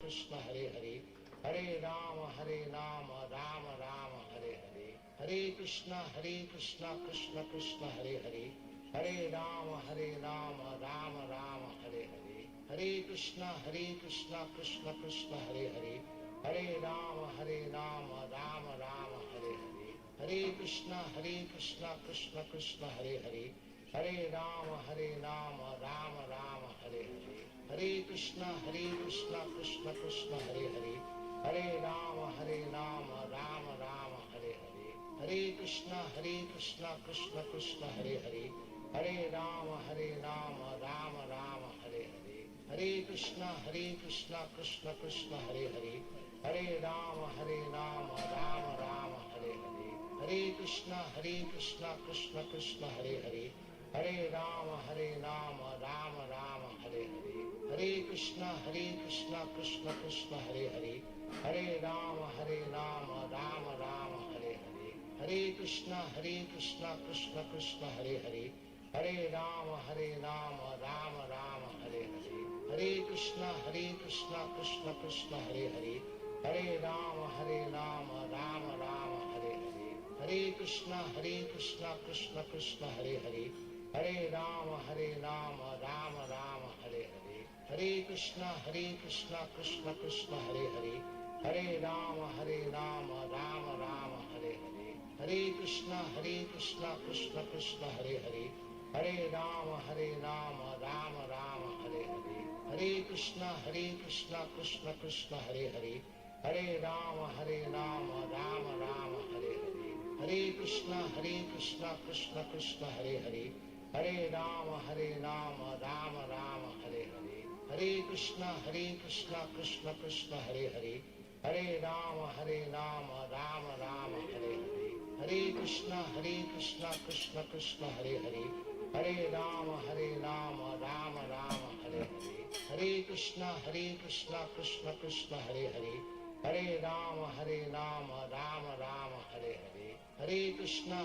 कृष्ण हरे हरे, हरे राम राम राम हरे हरे, हरे कृष्ण कृष्ण कृष्ण हरे हरे, हरे राम राम राम हरे हरे, हरे कृष्ण कृष्ण कृष्ण हरे हरे, हरे राम राम राम हरे हरे, हरे कृष्ण कृष्ण कृष्ण हरे हरे, हरे राम राम राम हरे हरे, हरे कृष्ण कृष्ण कृष्ण हरे हरे, हरे राम राम राम हरे हरे, हरे कृष्ण कृष्ण कृष्ण हरे हरे, हरे राम राम राम हरे हरे, हरे कृष्ण कृष्ण कृष्ण हरे हरे, हरे राम राम राम हरे हरे, हरे कृष्ण कृष्ण कृष्ण हरे हरे, हरे राम राम राम हरे हरे, हरे कृष्ण कृष्ण कृष्ण हरे हरे, हरे राम राम राम हरे हरे, हरे कृष्ण कृष्ण कृष्ण हरे हरे, हरे राम राम राम हरे हरे, हरे कृष्ण कृष्ण कृष्ण हरे हरे, हरे राम राम राम हरे हरे, हरे कृष्ण कृष्ण कृष्ण हरे हरे, हरे राम राम राम हरे हरे, हरे कृष्ण कृष्ण कृष्ण हरे हरे, हरे राम राम राम हरे हरे, हरे कृष्ण कृष्ण कृष्ण हरे हरे, हरे राम राम राम हरे हरे, हरे कृष्ण कृष्ण कृष्ण हरे हरे, हरे राम राम राम हरे हरे, हरे कृष्ण कृष्ण कृष्ण हरे हरे, हरे राम राम राम हरे हरे, हरे कृष्ण कृष्ण कृष्ण हरे हरे, हरे राम राम राम हरे हरे, हरे कृष्ण कृष्ण कृष्ण हरे हरे, हरे राम राम राम हरे हरे, हरे कृष्ण कृष्ण कृष्ण हरे हरे, हरे राम राम राम हरे हरे, हरे कृष्ण कृष्ण कृष्ण हरे हरे, हरे राम राम राम हरे हरे, हरे कृष्ण कृष्ण कृष्ण हरे हरे, हरे राम राम राम हरे हरे, हरे कृष्ण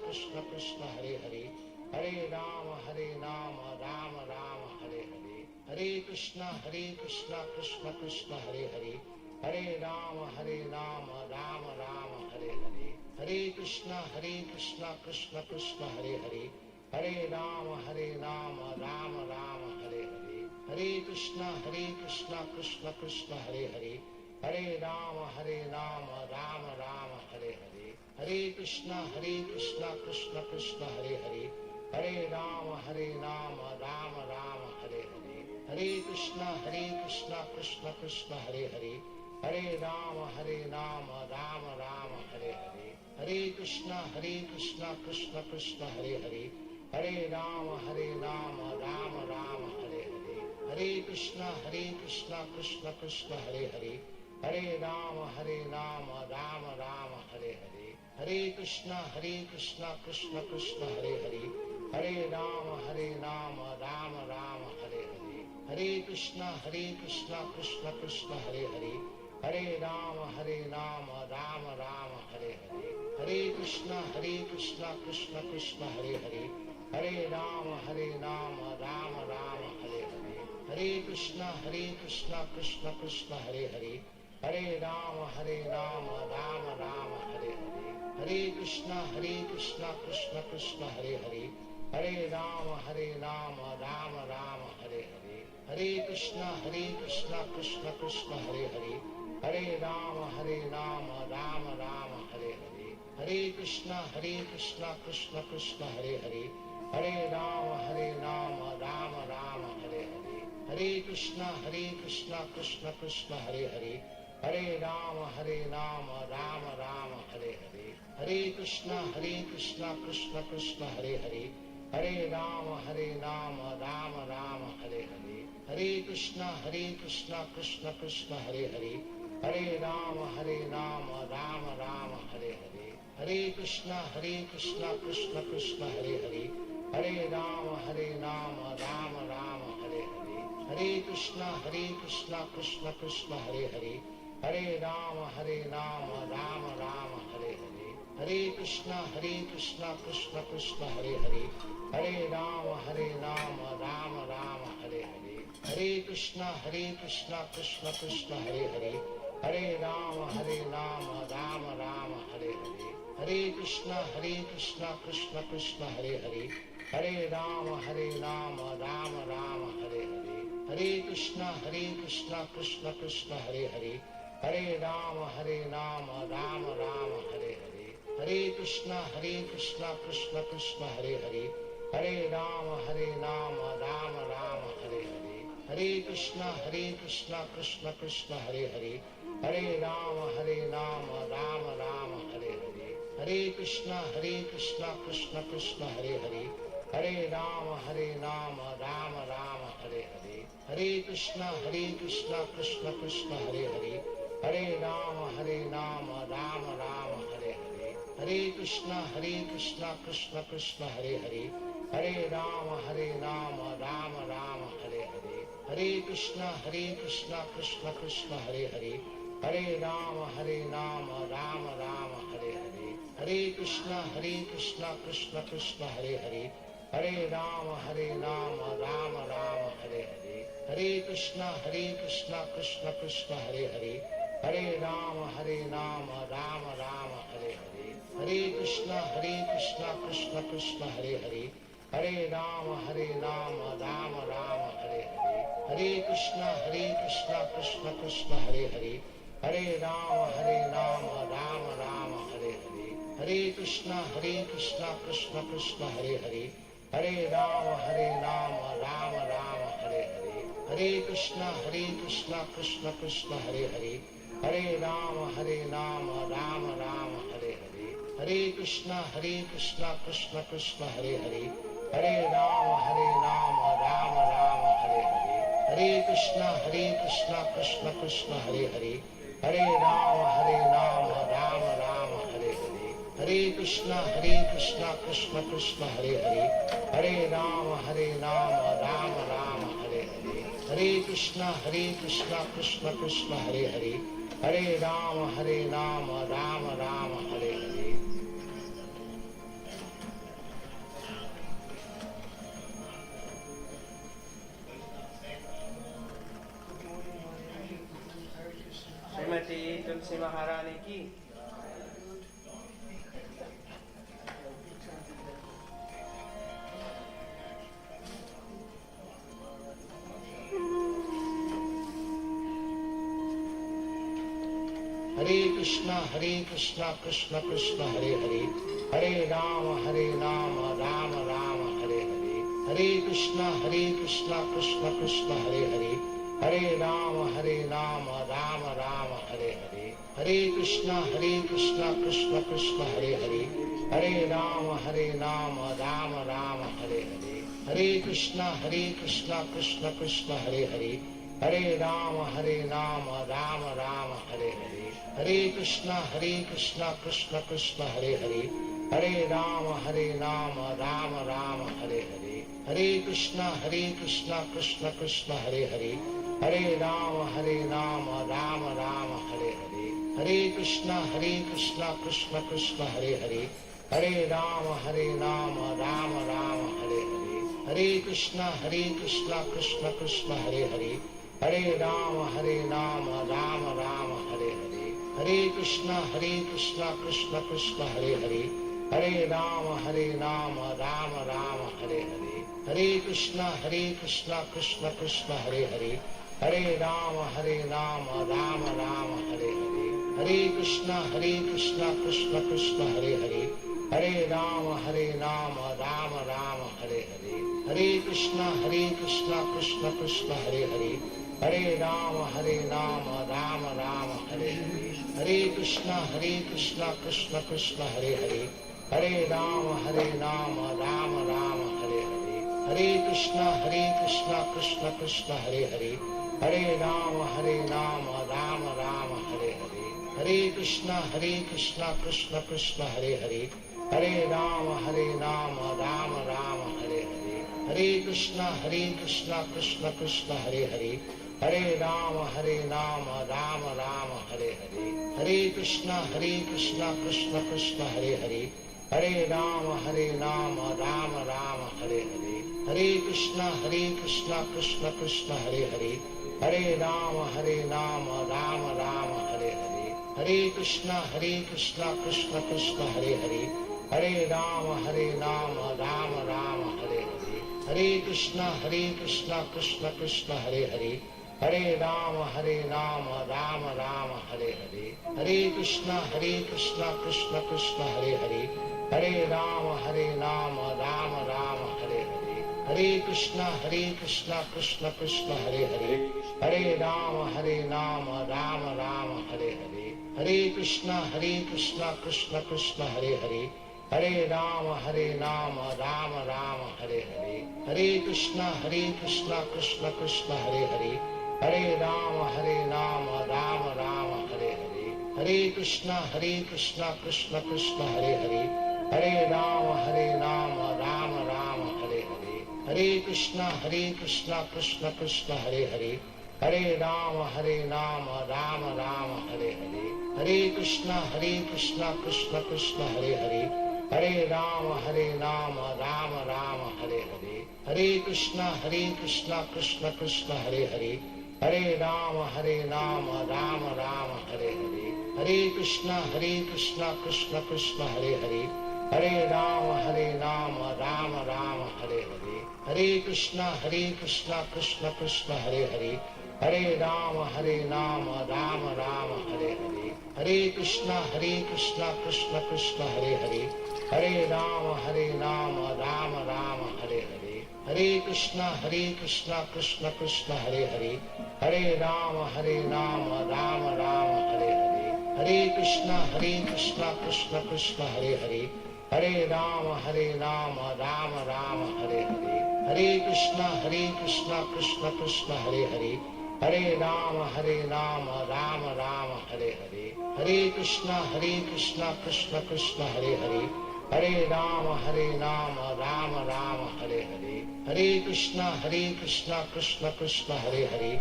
कृष्ण कृष्ण हरे हरे, हरे राम राम राम हरे हरे, हरे कृष्ण कृष्ण कृष्ण हरे हरे, हरे राम राम राम हरे हरे, हरे कृष्ण कृष्ण कृष्ण हरे हरे, हरे राम राम राम हरे हरे, हरे कृष्ण कृष्ण कृष्ण हरे हरे, हरे राम राम राम हरे हरे, हरे कृष्ण कृष्ण कृष्ण हरे हरे, हरे राम राम राम हरे हरे, हरे कृष्ण कृष्ण कृष्ण हरे हरे, हरे राम राम राम हरे हरे, हरे कृष्ण कृष्ण कृष्ण हरे हरे, हरे राम राम राम हरे हरे, हरे कृष्ण कृष्ण कृष्ण हरे हरे, हरे राम राम राम हरे हरे, हरे कृष्ण कृष्ण कृष्ण हरे हरे, हरे राम राम राम हरे हरे, हरे कृष्ण कृष्ण कृष्ण हरे हरे, हरे राम राम राम हरे हरे, हरे कृष्ण कृष्ण कृष्ण हरे हरे, हरे राम राम राम हरे हरे, हरे कृष्ण कृष्ण कृष्ण हरे हरे, हरे राम राम राम हरे हरे, हरे कृष्ण कृष्ण कृष्ण हरे हरे, हरे राम राम राम हरे हरे, हरे कृष्ण कृष्ण कृष्ण हरे हरे, हरे राम राम राम हरे हरे, हरे कृष्ण कृष्ण कृष्ण हरे हरे, हरे राम राम राम हरे हरे, हरे कृष्ण कृष्ण कृष्ण हरे हरे, हरे राम राम राम हरे हरे, हरे कृष्ण कृष्ण कृष्ण हरे हरे, हरे राम राम राम हरे हरे, हरे कृष्ण कृष्ण कृष्ण हरे हरे, हरे राम राम राम हरे हरे, हरे कृष्ण कृष्ण कृष्ण हरे हरे, हरे राम राम राम हरे हरे, हरे कृष्णा कृष्ण कृष्ण हरे हरे, हरे राम राम राम हरे हरे, हरे कृष्णा कृष्ण कृष्ण हरे हरे, हरे राम राम राम हरे हरे, हरे कृष्णा कृष्ण कृष्ण हरे हरे, हरे राम राम राम हरे हरे, हरे कृष्णा कृष्ण कृष्ण हरे हरे, हरे राम राम राम हरे हरे, हरे कृष्णा कृष्ण कृष्ण हरे हरे, हरे राम राम राम हरे हरे, हरे कृष्णा कृष्ण कृष्ण हरे हरे, हरे राम राम राम हरे हरे, हरे कृष्णा कृष्ण कृष्ण हरे हरे, हरे राम राम राम हरे हरे, हरे कृष्णा कृष्ण कृष्ण हरे हरे, हरे राम राम राम हरे हरे, हरे कृष्णा कृष्ण कृष्ण हरे हरे, हरे राम राम राम हरे हरे, हरे कृष्णा कृष्ण कृष्ण हरे हरे, हरे राम राम राम हरे हरे, हरे कृष्णा कृष्ण कृष्ण हरे हरे, हरे राम राम राम हरे हरे, हरे कृष्णा कृष्ण कृष्ण हरे हरे, हरे राम राम राम हरे हरे, हरे कृष्णा कृष्ण कृष्ण हरे हरे, हरे राम राम राम हरे हरे, हरे कृष्णा कृष्ण कृष्ण हरे हरे, हरे राम राम राम हरे हरे, हरे कृष्णा कृष्ण कृष्ण हरे हरे, हरे राम राम राम हरे हरे, हरे कृष्णा कृष्ण कृष्ण हरे हरे, हरे राम राम राम हरे हरे, हरे कृष्णा कृष्ण कृष्ण हरे हरे, हरे राम राम राम हरे हरे, हरे कृष्णा कृष्ण कृष्ण हरे हरे, हरे राम राम राम हरे हरे, हरे कृष्णा कृष्ण कृष्ण हरे हरे, हरे राम राम राम हरे हरे। श्रीमती तुलसी महारानी की। हरे कृष्णा कृष्ण कृष्ण हरे हरे, हरे राम राम राम हरे हरे, हरे कृष्णा कृष्ण कृष्ण हरे हरे, हरे राम राम राम हरे हरे, हरे कृष्णा कृष्ण कृष्ण हरे हरे, हरे राम राम राम हरे हरे, हरे कृष्णा कृष्ण कृष्ण हरे हरे, हरे राम राम राम हरे हरे, हरे कृष्णा कृष्ण कृष्ण हरे हरे, हरे राम राम राम हरे हरे, हरे कृष्णा कृष्ण कृष्ण हरे हरे, हरे राम राम राम हरे हरे, हरे कृष्णा कृष्ण कृष्ण हरे हरे, हरे राम राम राम हरे हरे, हरे कृष्णा कृष्ण कृष्ण हरे हरे, हरे राम राम राम हरे हरे, हरे कृष्णा कृष्ण कृष्ण हरे हरे, हरे राम राम राम हरे हरे, हरे कृष्णा कृष्ण कृष्ण हरे हरे, हरे राम राम राम हरे हरे, हरे कृष्णा कृष्ण कृष्ण हरे हरे, हरे राम राम राम हरे हरे, हरे कृष्णा कृष्ण कृष्ण हरे हरे, हरे राम राम राम हरे हरे, हरे कृष्णा कृष्ण कृष्ण हरे हरे, हरे राम राम राम हरे हरे, हरे कृष्णा कृष्ण कृष्ण हरे हरे, हरे राम राम राम हरे हरे, हरे कृष्णा कृष्ण कृष्ण हरे हरे, हरे राम राम राम हरे हरे, हरे कृष्णा कृष्ण कृष्ण हरे हरे, हरे राम राम राम हरे हरे, हरे कृष्णा कृष्ण कृष्ण हरे हरे, हरे राम राम राम हरे हरे, हरे कृष्णा कृष्ण कृष्ण हरे हरे, हरे राम राम राम हरे हरे, हरे कृष्णा कृष्ण कृष्ण हरे हरे, हरे राम राम राम हरे हरे, हरे कृष्णा कृष्ण कृष्ण हरे हरे, हरे राम राम राम हरे हरे, हरे कृष्णा कृष्ण कृष्ण हरे हरे, हरे राम राम राम हरे हरे, हरे कृष्णा कृष्ण कृष्ण हरे हरे, हरे राम राम राम हरे हरे, हरे कृष्णा कृष्ण कृष्ण हरे हरे, हरे राम राम राम हरे हरे, हरे कृष्णा कृष्ण कृष्ण हरे हरे, हरे राम राम राम हरे हरे, हरे कृष्णा कृष्ण कृष्ण हरे हरे, हरे राम राम राम हरे हरे, हरे कृष्णा कृष्ण कृष्ण हरे हरे, हरे राम राम राम हरे हरे, हरे कृष्णा कृष्ण कृष्ण हरे हरे, हरे राम राम राम हरे हरे, हरे कृष्णा कृष्ण कृष्ण हरे हरे, हरे राम राम राम हरे हरे, हरे कृष्णा कृष्ण कृष्ण हरे हरे, हरे राम राम राम हरे हरे, हरे कृष्णा कृष्ण कृष्ण हरे हरे, हरे राम राम राम हरे हरे, हरे कृष्णा कृष्ण कृष्ण हरे हरे, हरे राम राम राम हरे हरे, हरे कृष्णा कृष्ण कृष्ण हरे हरे, हरे राम राम राम हरे हरे, हरे कृष्णा कृष्ण कृष्ण हरे हरे, हरे राम राम राम हरे हरे, हरे कृष्णा कृष्ण कृष्ण हरे हरे, हरे राम राम राम हरे हरे, हरे कृष्णा कृष्ण कृष्ण हरे हरे, हरे राम राम राम हरे हरे, हरे कृष्णा कृष्ण कृष्ण हरे हरे, हरे राम राम राम हरे हरे, हरे कृष्णा कृष्ण कृष्ण हरे हरे, हरे राम राम राम हरे हरे, हरे कृष्णा कृष्ण कृष्ण हरे हरे,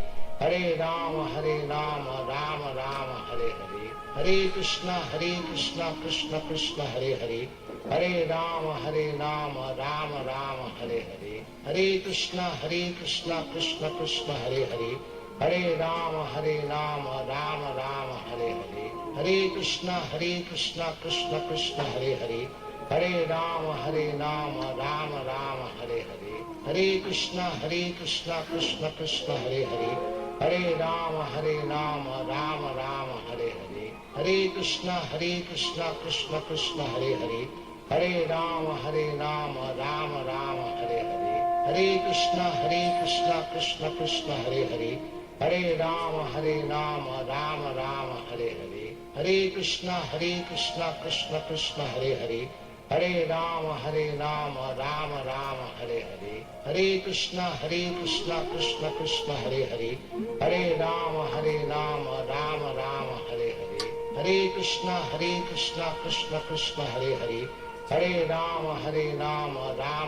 हरे राम राम राम हरे हरे, हरे कृष्णा कृष्ण कृष्ण हरे हरे, हरे राम राम राम हरे हरे, हरे कृष्णा कृष्ण कृष्ण हरे हरे, हरे राम राम राम हरे हरे, हरे कृष्णा कृष्ण कृष्ण हरे हरे, हरे राम राम राम हरे हरे, हरे कृष्णा कृष्ण कृष्ण हरे हरे, हरे राम राम राम हरे हरे, हरे कृष्णा कृष्ण कृष्ण हरे हरे, हरे राम राम राम हरे हरे, हरे कृष्णा कृष्ण कृष्ण हरे हरे, हरे राम राम राम हरे हरे, हरे कृष्णा कृष्ण कृष्ण हरे हरे, हरे राम राम राम हरे हरे, हरे कृष्णा कृष्ण कृष्ण हरे हरे, हरे राम राम राम हरे हरे, हरे कृष्णा कृष्ण कृष्ण हरे हरे, हरे राम राम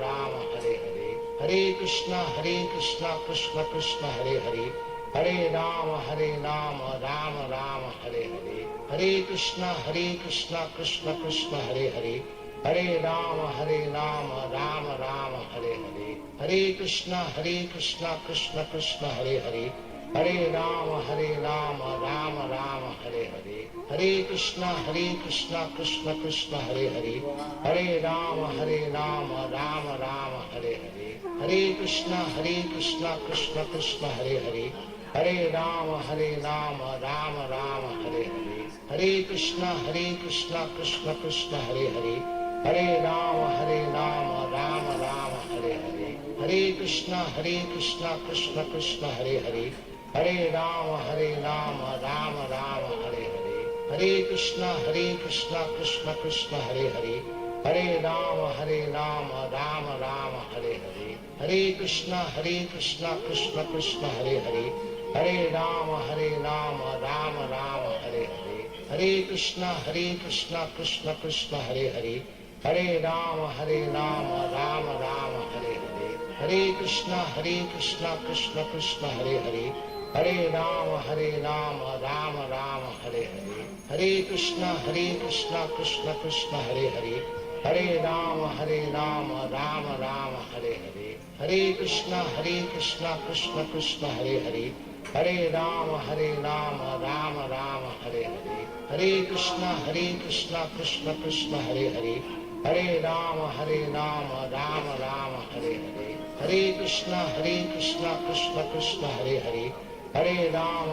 राम हरे हरे, हरे कृष्णा कृष्ण कृष्ण हरे हरे, हरे राम राम राम हरे हरे, हरे कृष्णा कृष्ण कृष्ण हरे हरे, हरे राम राम राम हरे हरे, हरे कृष्णा कृष्ण कृष्ण हरे हरे, हरे राम राम राम हरे हरे, हरे कृष्णा कृष्ण कृष्ण हरे हरे, हरे राम राम राम हरे हरे, हरे कृष्णा कृष्ण कृष्ण हरे हरे, हरे राम राम राम हरे हरे, हरे कृष्णा कृष्ण कृष्ण हरे हरे, हरे राम राम राम हरे हरे, हरे कृष्णा कृष्ण कृष्ण हरे हरे, हरे राम राम राम हरे हरे, हरे कृष्णा कृष्ण कृष्ण हरे हरे, हरे राम राम राम हरे हरे, हरे कृष्णा कृष्ण कृष्ण हरे हरे, हरे राम राम राम हरे हरे, हरे कृष्णा कृष्ण कृष्ण हरे हरे, हरे राम राम राम हरे हरे, हरे कृष्णा कृष्ण कृष्ण हरे हरे, हरे राम राम राम हरे हरे, हरे कृष्णा कृष्ण कृष्ण हरे हरे, हरे राम राम राम हरे हरे, हरे कृष्णा कृष्ण कृष्ण हरे हरे, हरे राम राम राम हरे हरे, हरे कृष्णा कृष्ण कृष्ण हरे हरे, हरे राम राम राम हरे हरे, हरे कृष्णा कृष्ण कृष्ण हरे हरे, हरे राम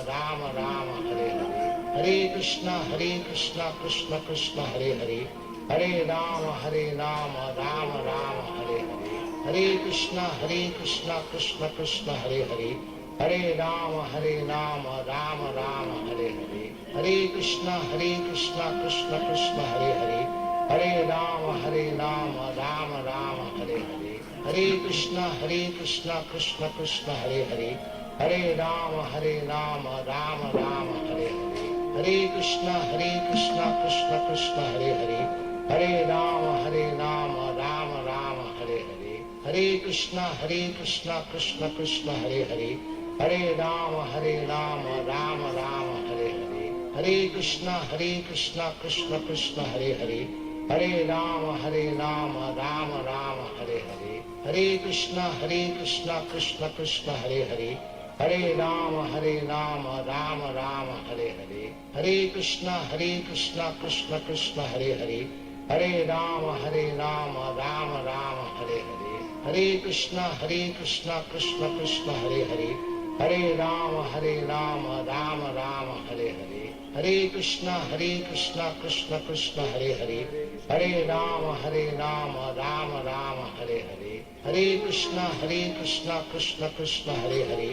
राम राम हरे हरे, हरे कृष्णा कृष्ण कृष्ण हरे हरे, हरे राम राम राम हरे हरे, हरे कृष्णा कृष्ण कृष्ण हरे हरे, हरे राम राम राम हरे हरे, हरे कृष्णा कृष्ण कृष्ण हरे हरे, हरे राम राम राम हरे हरे, हरे कृष्णा कृष्ण कृष्ण हरे हरे, हरे राम राम राम हरे हरे, हरे कृष्णा कृष्ण कृष्ण हरे हरे, हरे राम राम राम हरे हरे, हरे कृष्णा कृष्ण कृष्ण हरे हरे, हरे राम राम राम हरे हरे, हरे कृष्णा कृष्ण कृष्ण हरे हरे, हरे राम राम राम हरे हरे, हरे कृष्णा कृष्ण कृष्ण हरे हरे, हरे राम राम राम हरे हरे, हरे कृष्णा कृष्ण कृष्ण हरे हरे, हरे राम राम राम हरे हरे, हरे कृष्णा कृष्ण कृष्ण हरे हरे, हरे राम राम राम हरे हरे, हरे कृष्णा कृष्ण कृष्ण हरे हरे, हरे राम राम राम हरे हरे, हरे कृष्णा कृष्ण कृष्ण हरे हरे, हरे राम राम राम हरे हरे, हरे कृष्णा कृष्ण कृष्ण हरे हरे, हरे Ram Ram Hare Krishna, Hare Krishna, Krishna Krishna, Hare Rama, Krishna Krishna Krishna Hare Hare, Hare Ram Ram Ram Hare Hare, Hare Krishna Krishna Krishna Hare Hare, Hare Ram Ram Ram Hare Hare, Hare Krishna Krishna Krishna Hare Hare,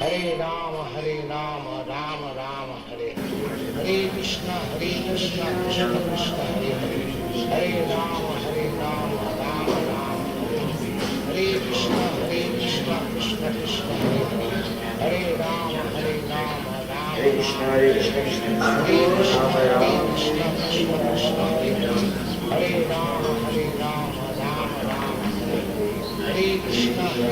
Hare Ram Ram Ram Hare Hare, Hare Krishna Krishna Krishna Hare Hare, Hare Ram Ram Ram Hare Hare, Hare Krishna Krishna Krishna Hare Hare, Hare Ram Krishna Krishna, Hare Rama, Hare Krishna, Hare Krishna, Hare Rama, Hare Krishna,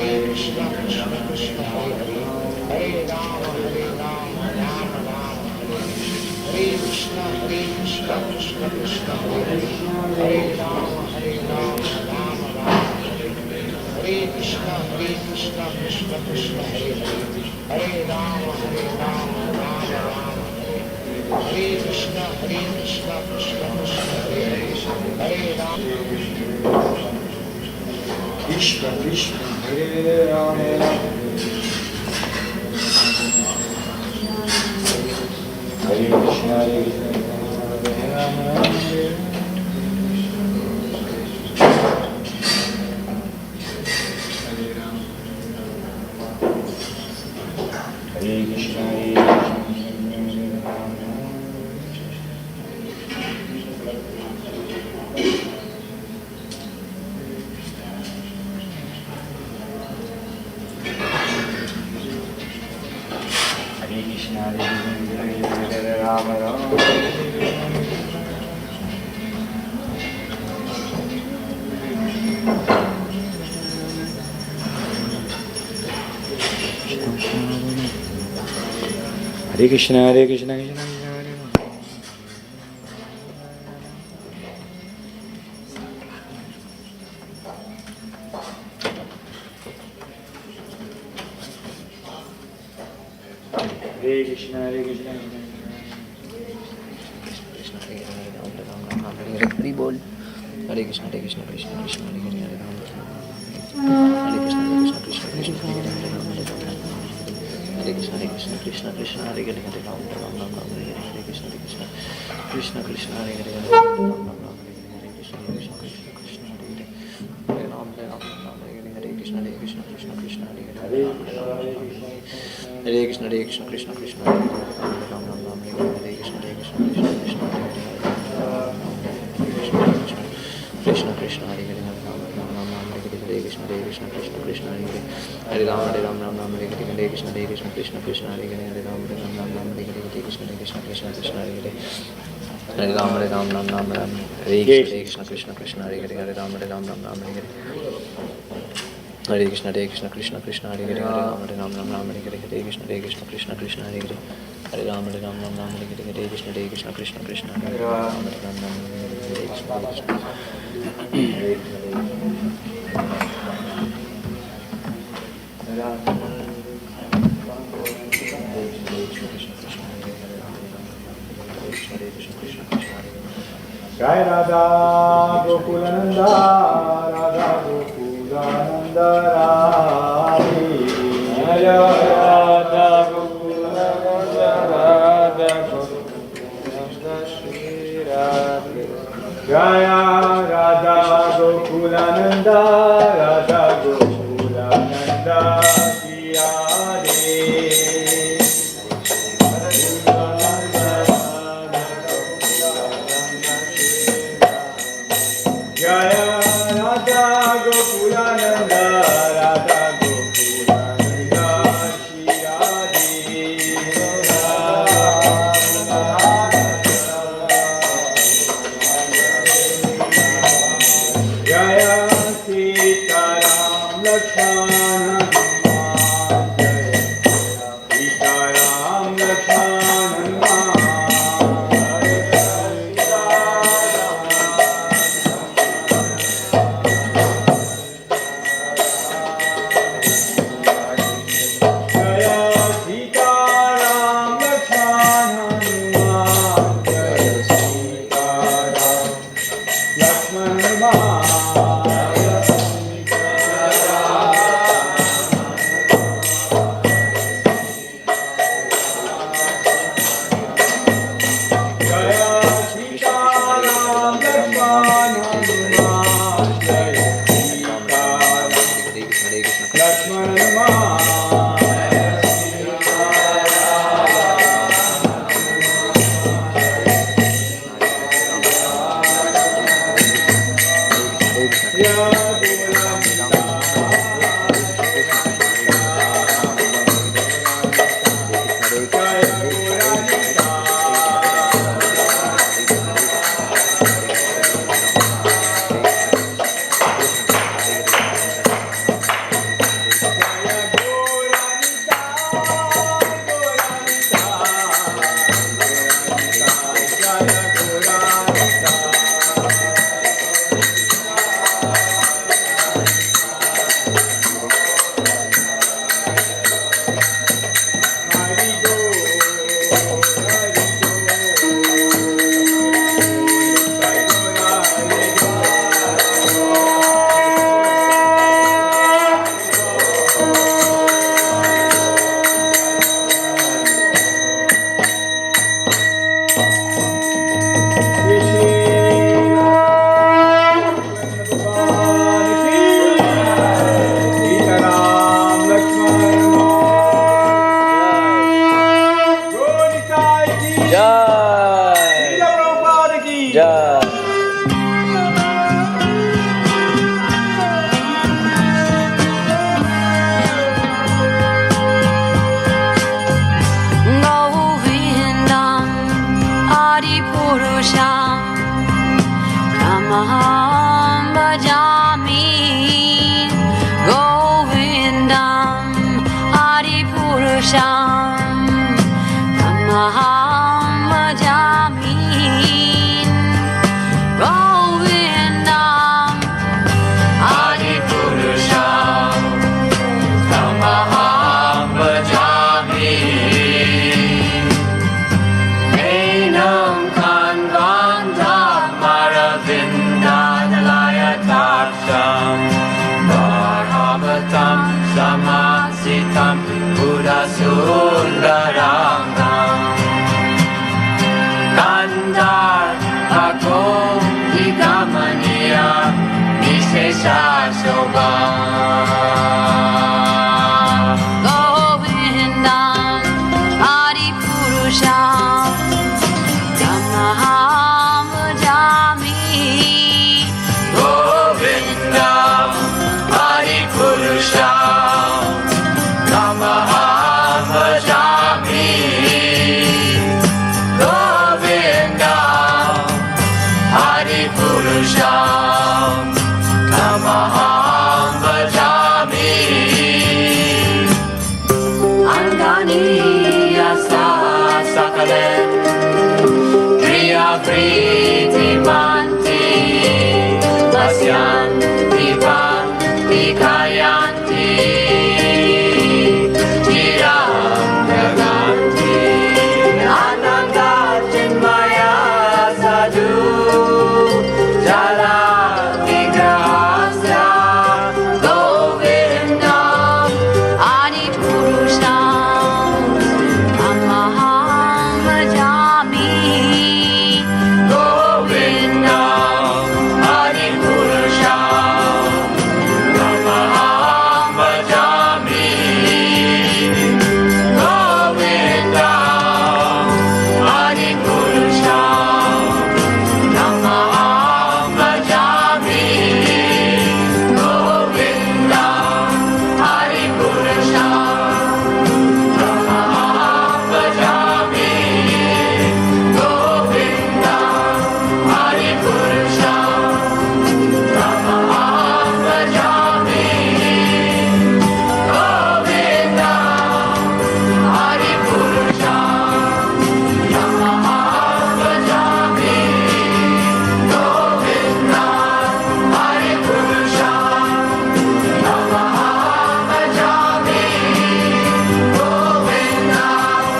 Hare Krishna. Hare Krishna, Hare Rama, Rama Hare Krishna, Hare Krishna, Krishna Krishna, Hare Rama. Hare Krishna, Hare Krishna, Krishna Hare Rama, Hare Rama, Hare Bol. Hare Krishna, Hare Krishna, Krishna Krishna, Hare Hare, Hare Rama, Hare Krishna, Hare Krishna, Krishna Krishna, Hare Hare, Hare Rama, Hare Rama, Hare Krishna, Hare Krishna, Krishna Krishna, Hare Hare, Hare Rama, Rama Rama, Hare Hare, Hare Krishna, Hare Krishna, Krishna Krishna, Hare Hare, Hare Rama, Rama Rama, Hare Hare, Hare Krishna, Hare Krishna, Krishna Krishna, Hare Hare, Hare Rama, Hare Hare, Hare Krishna, Hare Krishna, Krishna Krishna, Hare Hare, Hare Rama, Hare Krishna, Hare Krishna, Krishna Krishna, Hare Hare, Hare Rama, Rama Hare Hare, Hare Krishna, Hare Krishna, Krishna Krishna, Hare Hare, Krishna Krishna, Hare Hare, Hare Rama, Rama Hare Hare, Hare Krishna, Hare Krishna, Krishna Krishna, Hare Hare, Hare Rama, Rama Hare Hare, Hare Krishna, Hare Krishna, Krishna Krishna, Hare Hare, Hare Rama, Rama Hare Hare, Hare Krishna, Krishna Krishna, Hare Hare, Hare Rama, Hare Krishna, Krishna Krishna, Hare Hare, Hare Rama, Rama Hare Hare, Hare Krishna Krishna Krishna Hare Hare Hare Ram Ram Hare Hare Hare Krishna Krishna Krishna Hare Hare Hare Ram Hare Hare Hare Krishna Krishna Krishna Hare Ram Hare Krishna Jai Radha Gokulananda Radha Gokulananda Radhe Jai Radha Gokulananda Radha Gokulananda Shri Radhe Jai Radha Gokulananda Radha Gokulananda Shri Radhe Jaya Radha Gokulananda Radha Gokulananda Shri Radhe Jaya Sita Ram Lakshmana Hanuman Jaya Sita Ram Lakshmana Purusham Namaha Nikhayanti Chiram Jaganti Ananda Chinmaya Sadhu Jala Vigrahasya Govindam Adi Purusham Amaham Bhajami Govindam Adi Purusham Amaham Bhajami Govindam Adi Purusham Amaham Bhajami Govindam Adi Purusham Amaham Bhajami Govindam Adi Purusham Amaham Bhajami Govindam Adi Purusham Amaham Bhajami Govindam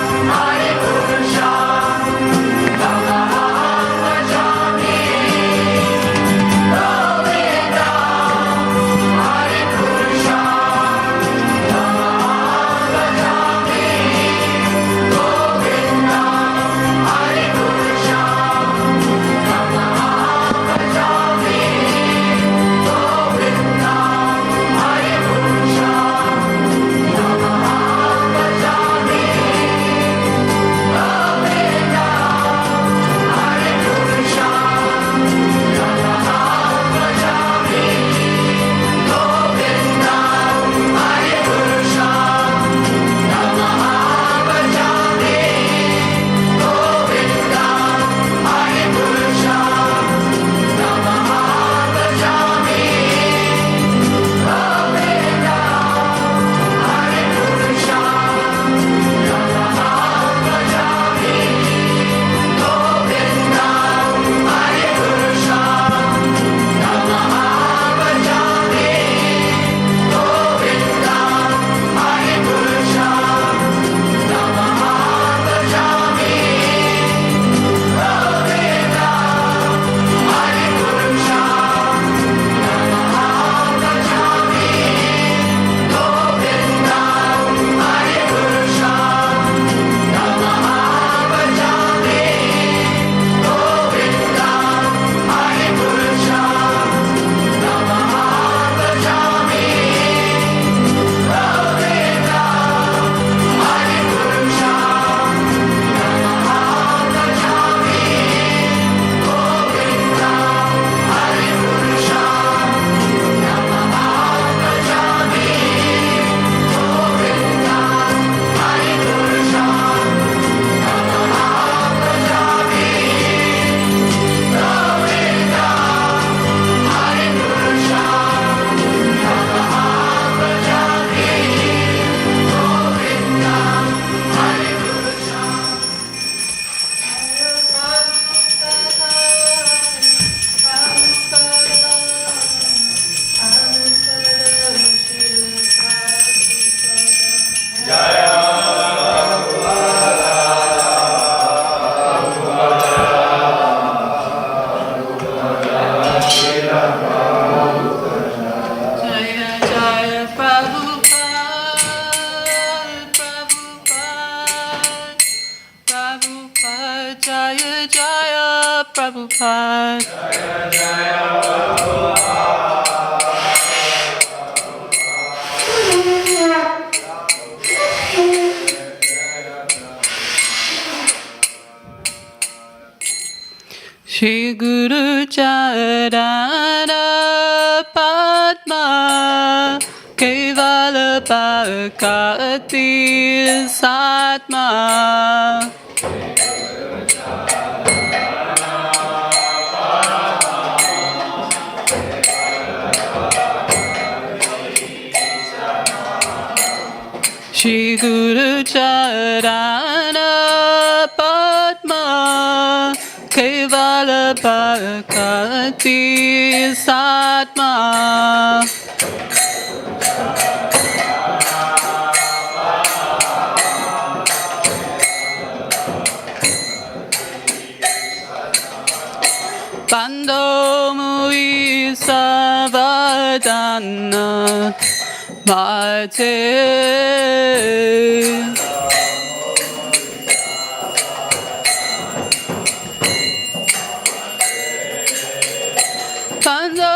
Adi Purusham Amaham Bhajami Govindam Adi Purusham Amaham Bhajami Jaya Jaya Prabhupada. Shri Guru Charana Padma Kevala Bhakati Satma Shri Guru Charana Padma Kevala Bhakati Satma Bhaktivedanta Manor.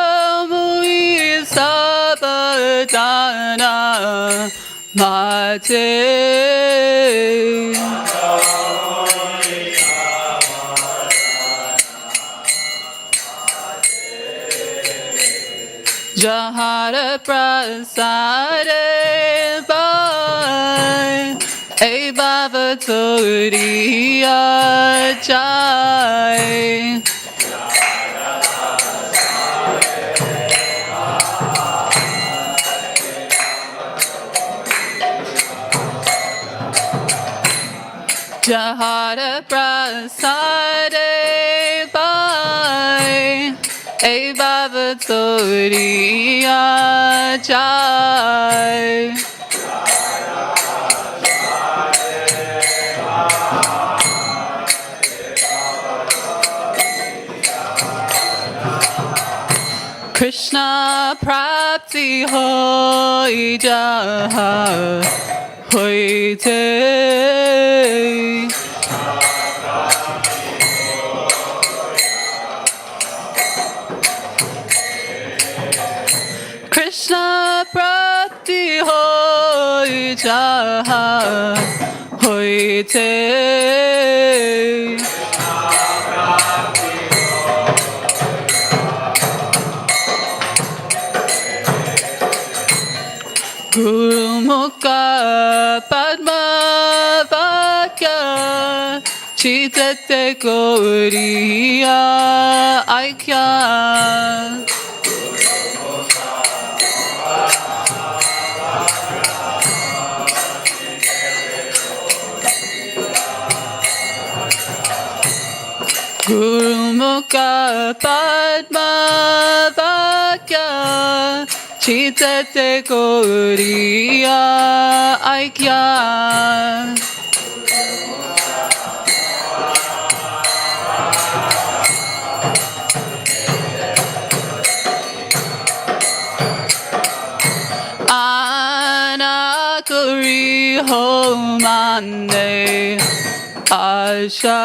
Pandamui Sabadana Mate Jahara Prasade Bhai A Baba Turiya Jai Jahara Prasade Bhai A Baba Turiya Jai Krishna Prapti Hoi Jaha Hoite Krishna Prapti Hoi Jaha Hoite Guru Mukha Padma Vakya Chitate Gauriya Aikya Guru Mukha Padma Vakya Chitate Gauriya Aikya Anakuri Homane Asha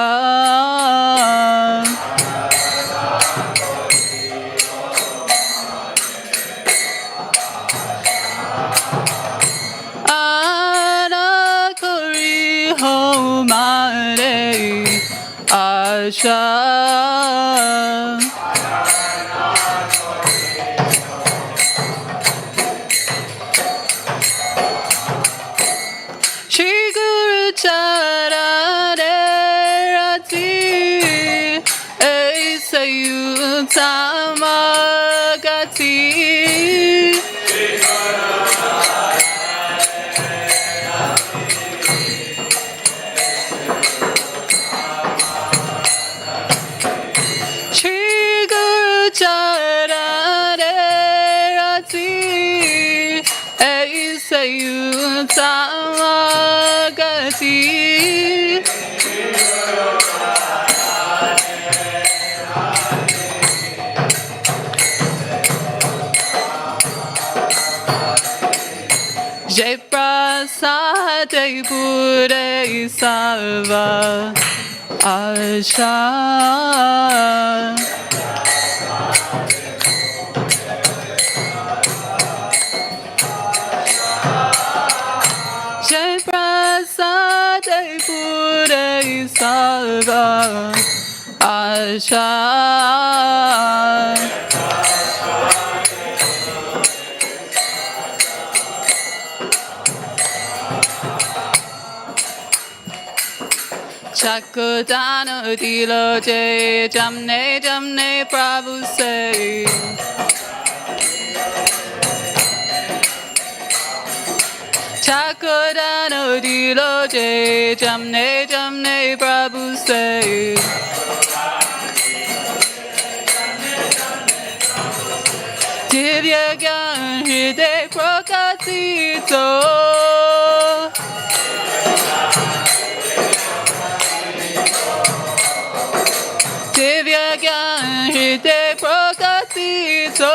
Anakuri Homane Asha Shri Guru Charane Rati Tamagati Shri Guru Charane Rati Tamagati Jai Prasade Pure Salva Asha Jai Prasade Pure Salva Asha Chakudana Dilo Jai Jamne Jamne Prabhu say Chakudana Dilo Jai Jamne Jamne Prabhu say Divya Gyan Hriday Prakatito Divya Gyan Hriday Prakatito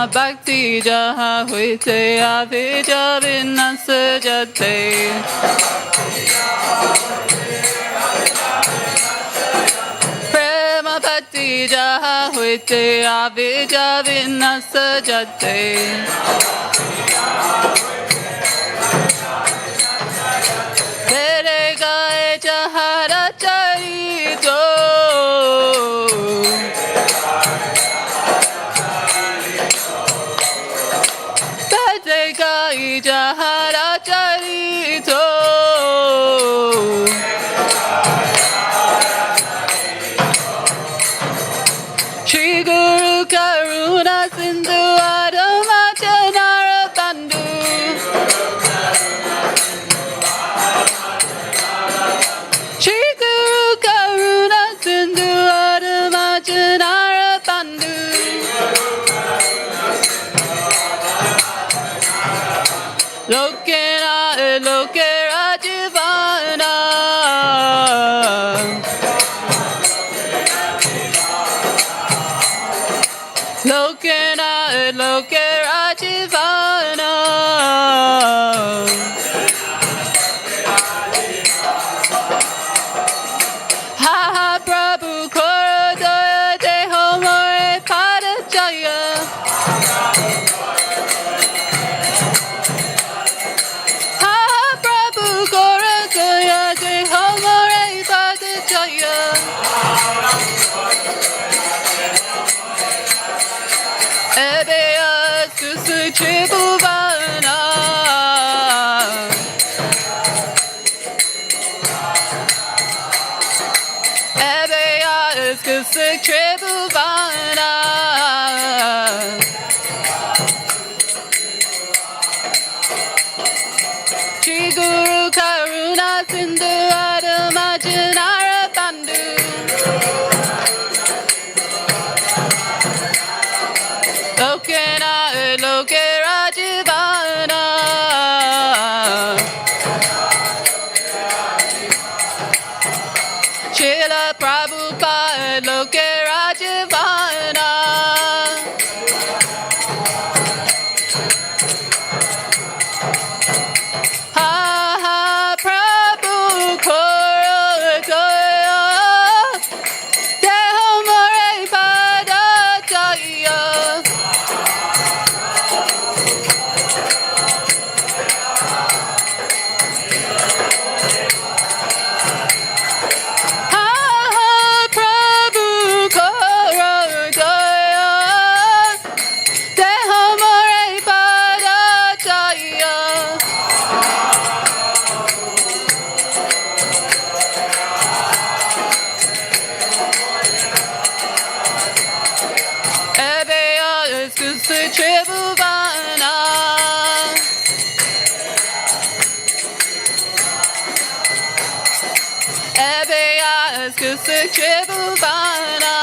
bhakti jaha huite avija vinasajate. Prema bhakti jaha huite avija vinasajate. Tere gaye jahara charito. Jahara charito Shri Guru Karuna Sindhu Adamachanara Bandhu Shri Guru Karuna Sindhu Adamachanara Bandhu Lokera lokera jivana Lokera lokera jivana Ha ha Prabhu Korodoya Deho More Padachaya Ebeya Susu Tribhuvana Ebeya Susu Tribhuvana Shri Guru Karuna Sindhu Adamachanara Bandhu Lokena lokera jivana Srila Prabhupada lokera jivana Ha ha Prabhu Korodoya Deho More Padachaya Tribhuvana Ebeya Susu Tribhuvana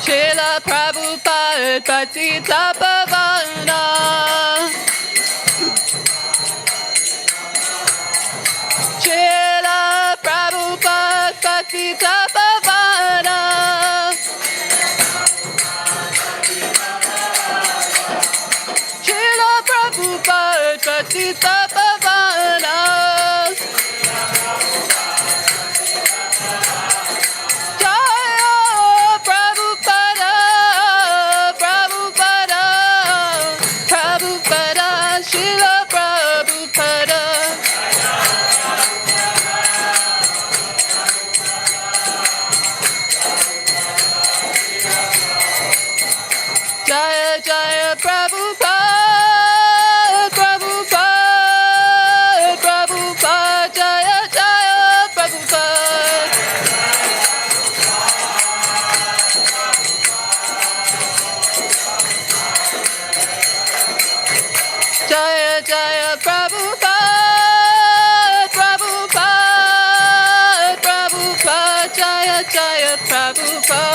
Srila Prabhupada Patita Pavana Srila Prabhupada Patita Pavana Srila Prabhupada Patita Pavana Jaya Prabhupada Prabhupada Prabhupada Srila Prabhupada Jaya Jaya Prabhupada Prabhupada Prabhupada Jaya Jaya Prabhupada Jaya Jaya Prabhupada Prabhupada Prabhupada Jaya Jaya Prabhupada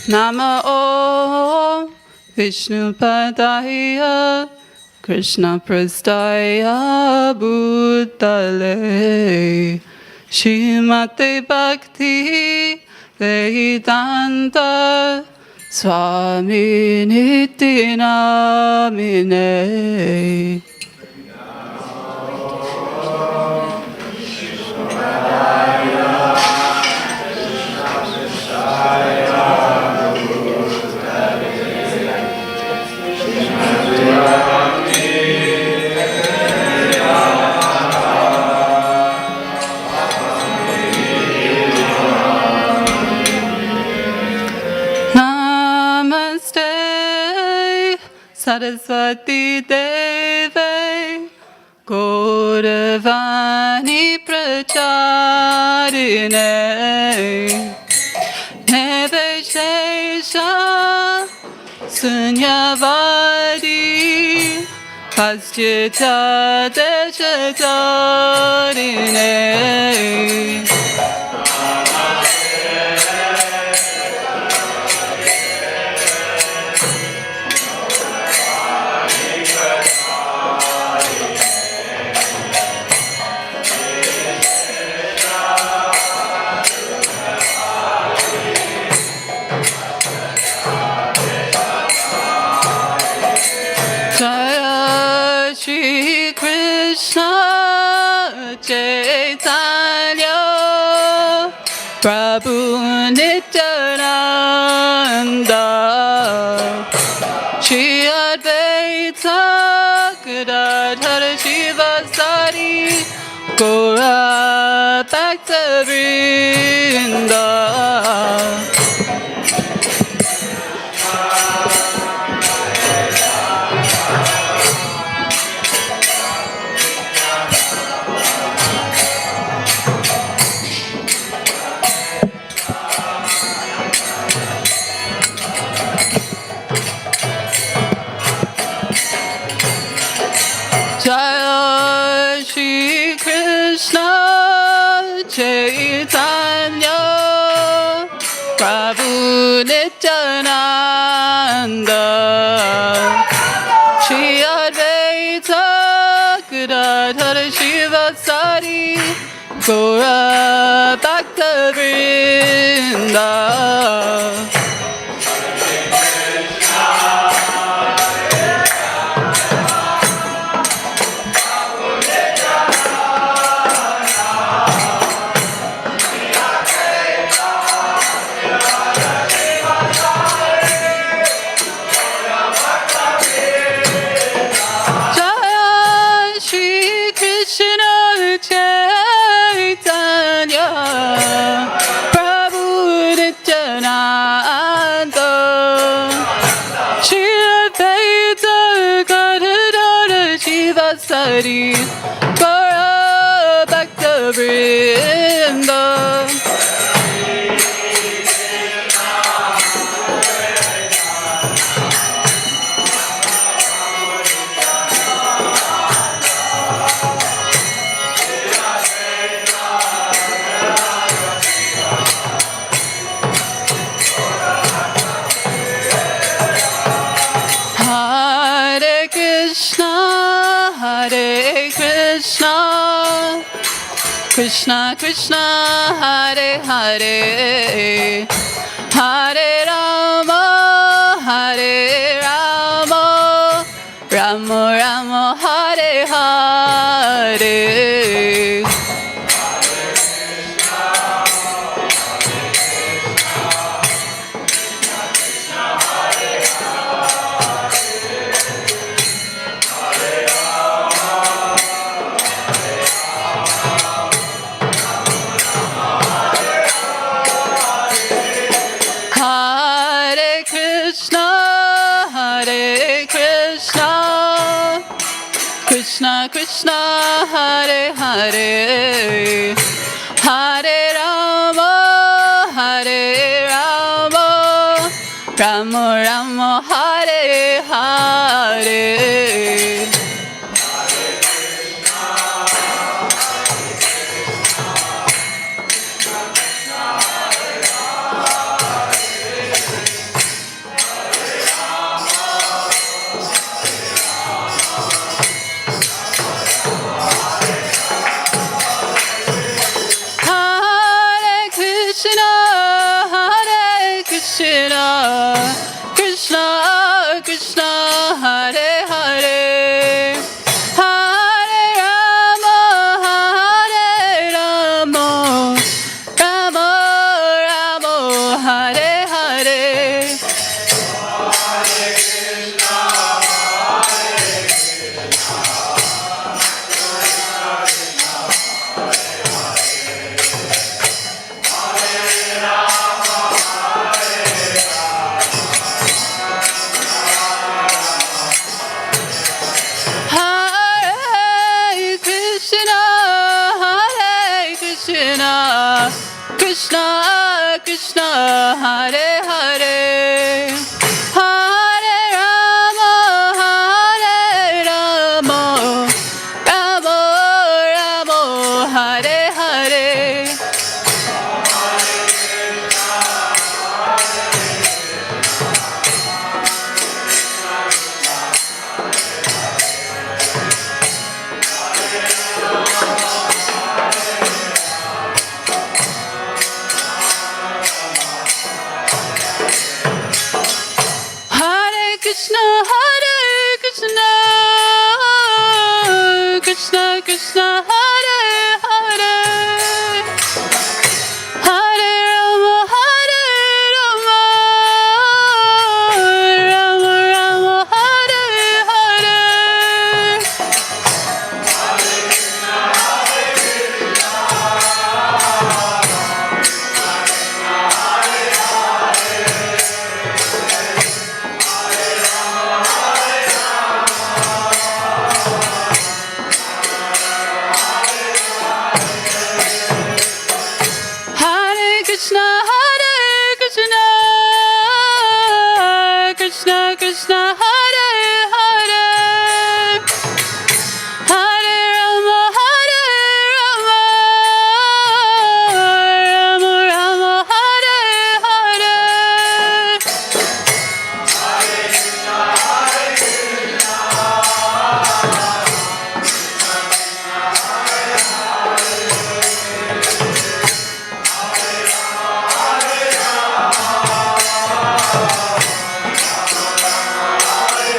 Namo Vishnu Padaya Krishna Prastaya Bhutale Shrimate Bhakti Vedanta Swami Niti Namine. Saraswati Deve Gauravani Pracharine Neveshesha Sunyavadi Paschita Deshatarine Chaitanya Prabhu Nityananda Shri Advaita Gadadhar Shivasari Gaura Bhaktivinoda Jaya Shri Krishna Chaitanya Prabhu Nityananda Shri Advaita Gadadhar Shivasari Gaura Bhaktivinoda Sari Gaura Bhaktivinoda Hare Krishna Hare Krishna Krishna Krishna Hare Hare Hare Rama Hare Rama Rama Rama Hare Hare Krishna Krishna Hare Hare Hare Rama Hare Rama Rama Rama Hare Hare Krishna, Krishna Krishna, Hare Hare, Hare Rama, Rama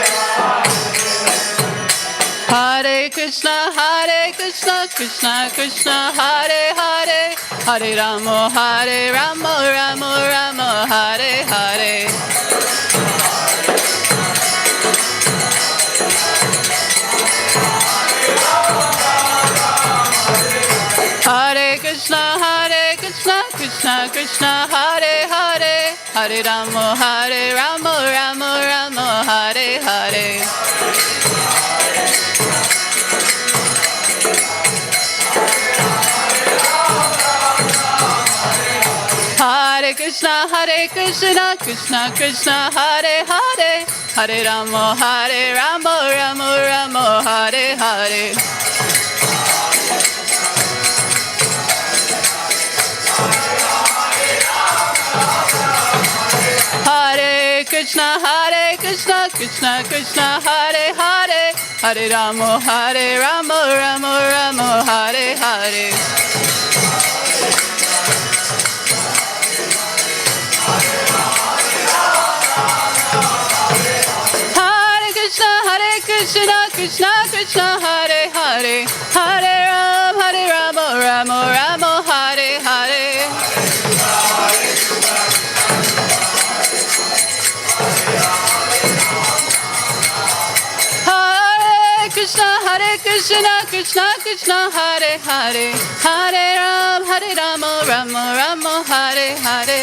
Rama, Hare Hare. Hare Krishna, Krishna Krishna, Hare Hare, Hare Rama, Rama Rama, Hare Hare. Hare Krishna, Krishna Krishna, Hare Hare, Hare Rama, Rama Rama, Hare Hare. Hare Krishna, Krishna Krishna, Hare Hare, Hare Rama, Rama Rama, Hare Hare. Hare Krishna, Krishna Krishna, Hare Hare, Hare Rama, Rama Rama, Hare Hare. Hare Krishna, Krishna Krishna, Hare Hare, Hare Rama, Rama Rama, Hare Hare. Hare Krishna, Krishna Krishna, Hare Hare, Hare Rama, Rama Rama, Hare Hare. Hare Krishna, Krishna Krishna, Hare Hare, Hare Rama, Rama Hare Hare. Hare Krishna, Krishna Krishna, Hare Hare, Hare Rama, Rama Hare Hare. Hare Krishna, Krishna Krishna, Hare Hare, Hare Rama, Rama Hare Hare.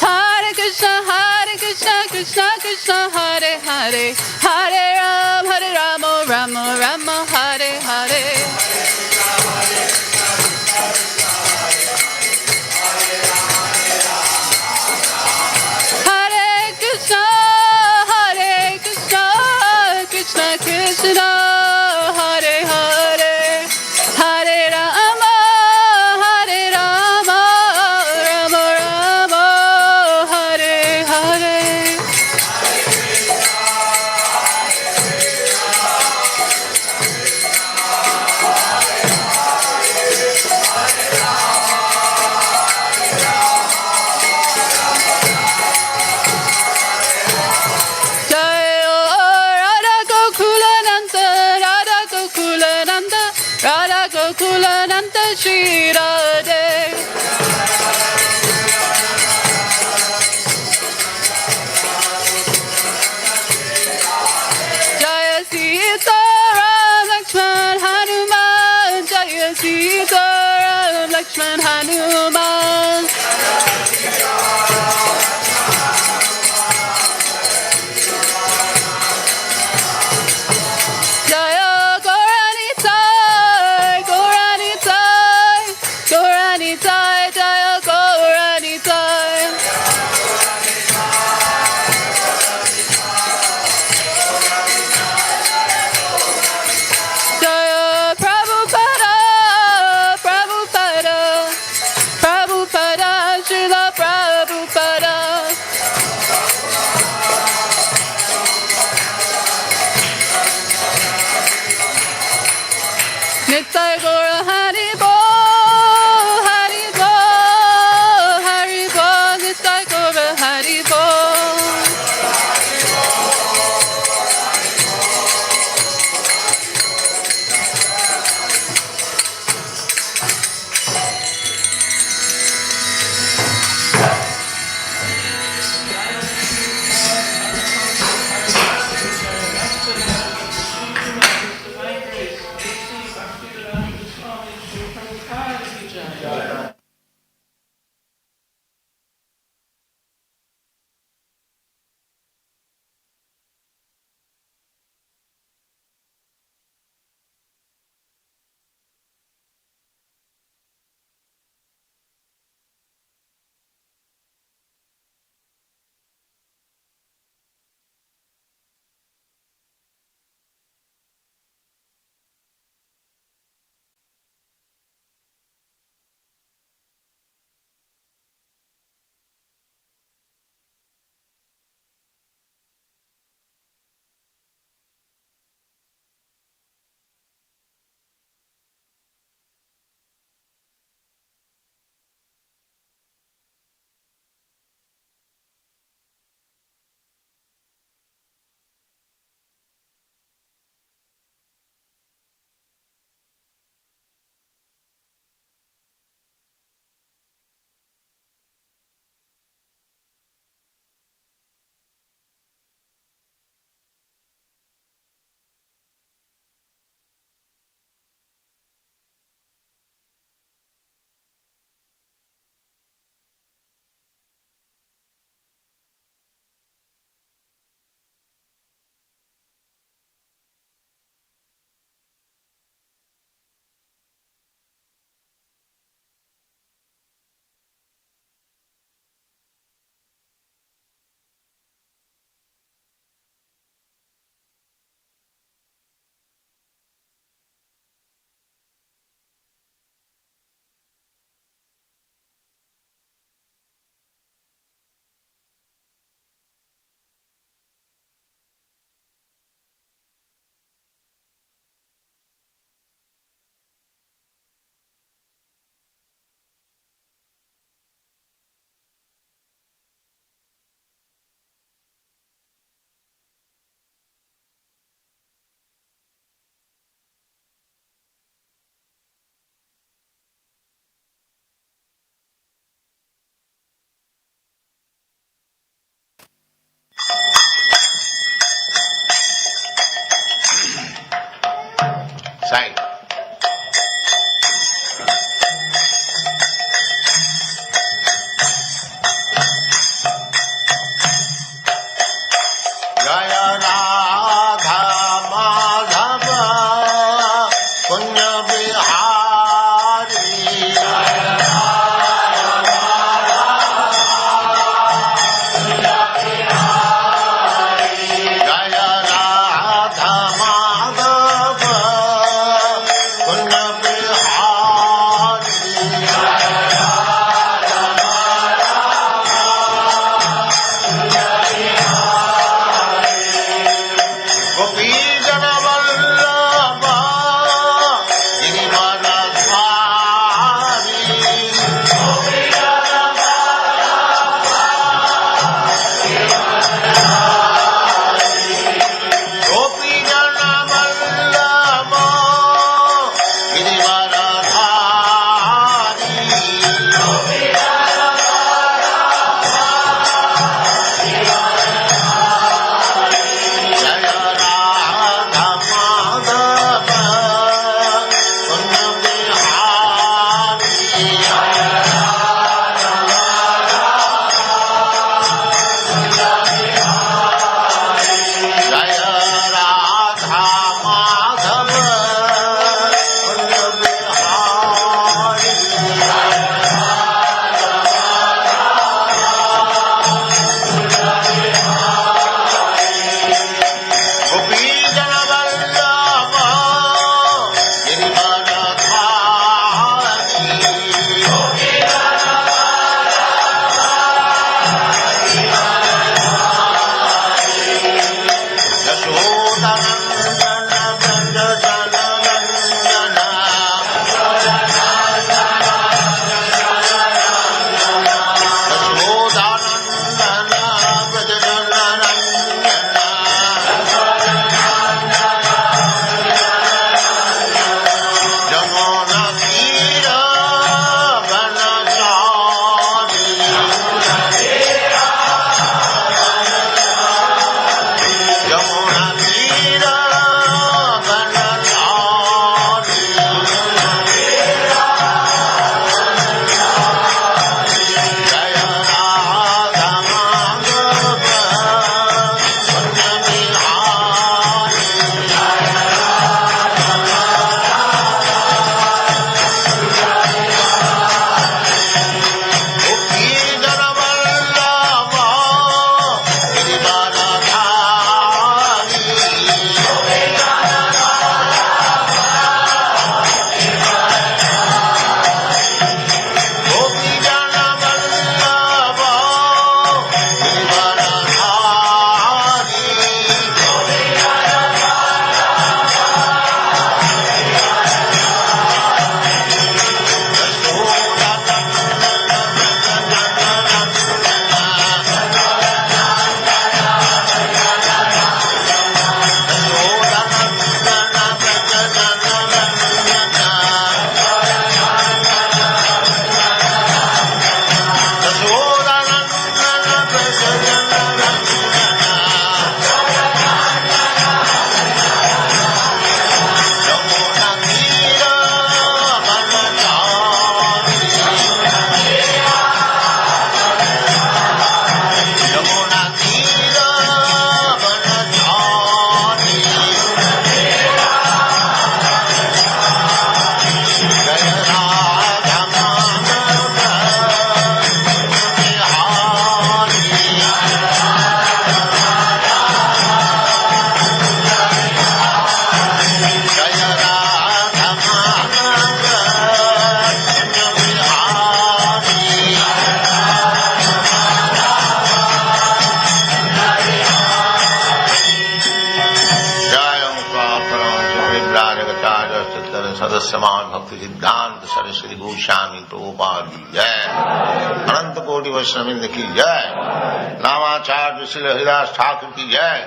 Hare Krishna, Krishna Hare Hare, Hare Rama, Rama Hare Hare. Hare Krishna, Krishna Krishna, Hare Hare, Hare Rama, Rama Rama, Hare Hare. Shri Radhe. Jaya Sita Ram Lakshman Hanuman. Jaya Sita Ram Lakshman Hanuman. Jaya Gauranitai, Gauranitai, Gauranitai, Jaya Gauranitai. Jaya Prabhupada, Prabhupada, Prabhupada, Srila Prabhupada. Nitai Gora Hari Bol, Hari Bol, Hari Bol, Nitai Gora Hari Bol. Sai. Jaya Radha Madhava Punya Bihari. Jaya Radha Madhava Punya Bihari. Jaya Radha Madhava Punya Bihari. Jaya Radha Madhava Punya Bihari. Sadasyaman Bhakti Siddhanta Saraswati Goswami Prabhupada ki jai, Ananta Koti Vaishnavindra ki jai, Namacharya Srila Haridas Thakur ki jai,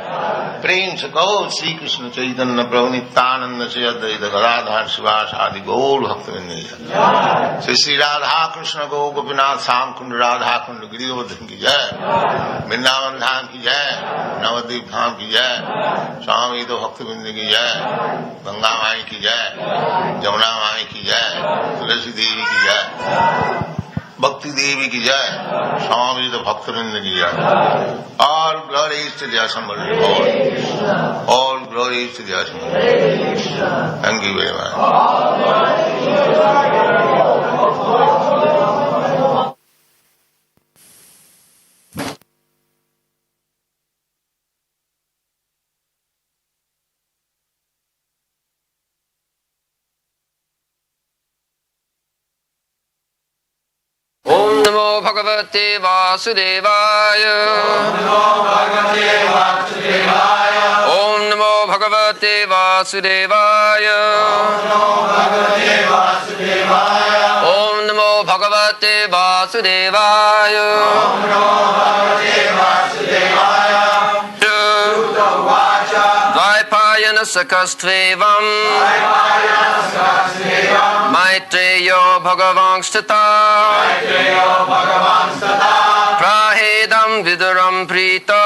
Prem se kaho Sri Krishna Chaitanya Prabhu Nityananda Sri Advaita Gadadhar Sivas Adi Gaur Bhaktivinoda ki jai, Sri Radha Krishna Go Gopinath Sam Kund Radha Kund Giridhar ki jai, Vrindavan Dham ki jai, Navadvip Dham ki jai, Swami Bhaktivinoda ki jai, Ganga माई की जय, जमुना माई की जय, तुलसी देवी की जय, भक्ति देवी की जय, स्वामी तो भक्तवृंद की जय. All glories to the assembled Lord. All glories to the assembled Lord. Thank you very much. Om Namo Bhagavate Vasudevaya. Om Namo Bhagavate Vasudevaya. Om Namo Bhagavate Vasudevaya. Dvaipayana Sakastvevam Maitreyo Bhagavanstata Prahedam Viduram Prita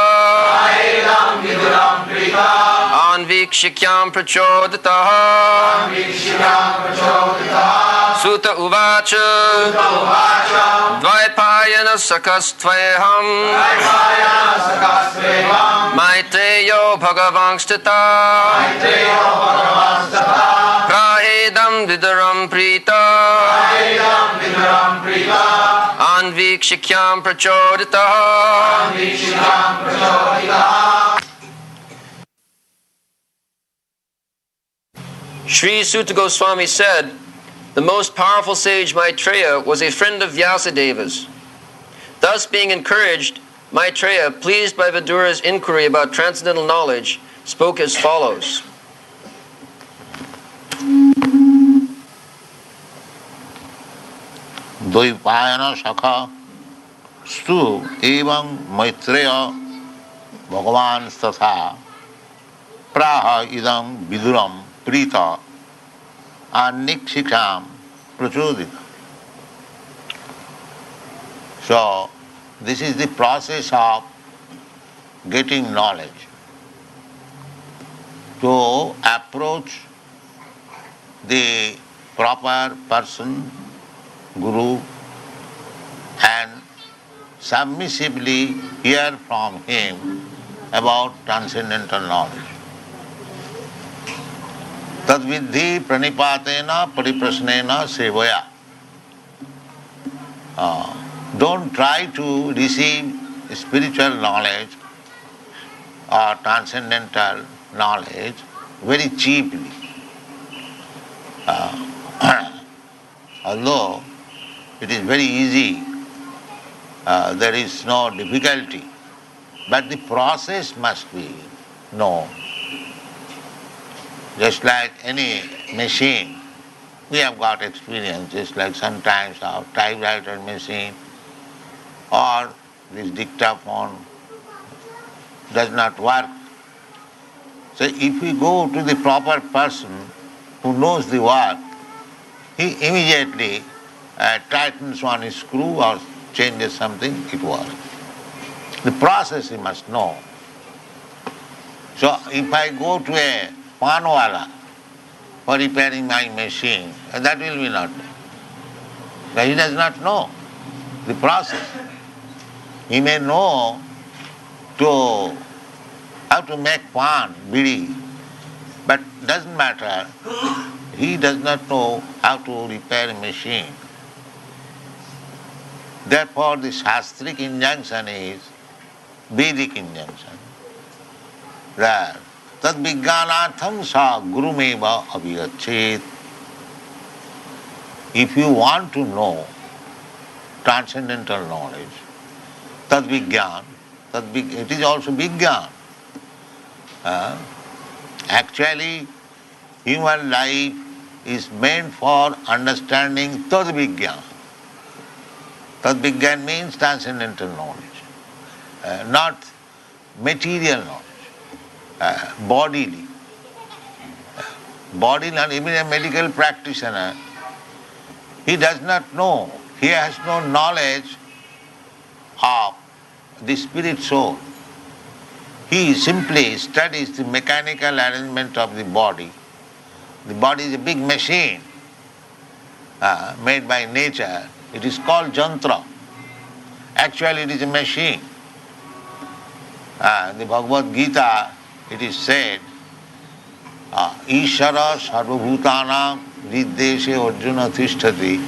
Anvikshikyam Prachodataha Sutta Uvacha Dvaipayana Sakastveham Maitreyo Bhagavanstata Prahedam Viduram Prita Anvikshikyam Prachodataha. Sri Sutta Goswami said, the most powerful sage Maitreya was a friend of Vyasadeva's. Thus being encouraged, Maitreya, pleased by Vidura's inquiry about transcendental knowledge, spoke as follows. Dvaipayana Shakha Stu Evam Maitreya Bhagavan Statha Praha Idam Viduram Prita Anikshikam Prachodita. So, this is the process of getting knowledge. To approach the proper person, Guru, and submissively hear from him about transcendental knowledge. Tadvidhi pranipatena pariprasnena sevaya. Don't try to receive spiritual knowledge or transcendental knowledge very cheaply. Although it is very easy, there is no difficulty, but the process must be known. Just like any machine, we have got experience, just like sometimes our typewriter machine or this dictaphone does not work. So if we go to the proper person who knows the work, he immediately tightens one screw or changes something, it works. The process he must know. So if I go to a panwala for repairing my machine, that will be not. But he does not know the process. He may know how to make pan, bidi, but doesn't matter. He does not know how to repair a machine. Therefore, the Shastric injunction is Vedic injunction. That tad vijnanatham sa gurumeva abhigachet. If you want to know transcendental knowledge, tad vijnan, it is also vijnan. Actually, human life is meant for understanding Tad-Vigyan. Tad-Vigyan means transcendental knowledge, not material knowledge, bodily. Bodily, and even a medical practitioner, he does not know, he has no knowledge of the spirit soul. He simply studies the mechanical arrangement of the body. The body is a big machine made by nature. It is called jantra. Actually, it is a machine. The Bhagavad Gita, it is said, Ishara sarvabhutanam viddeshe arjuna tishtati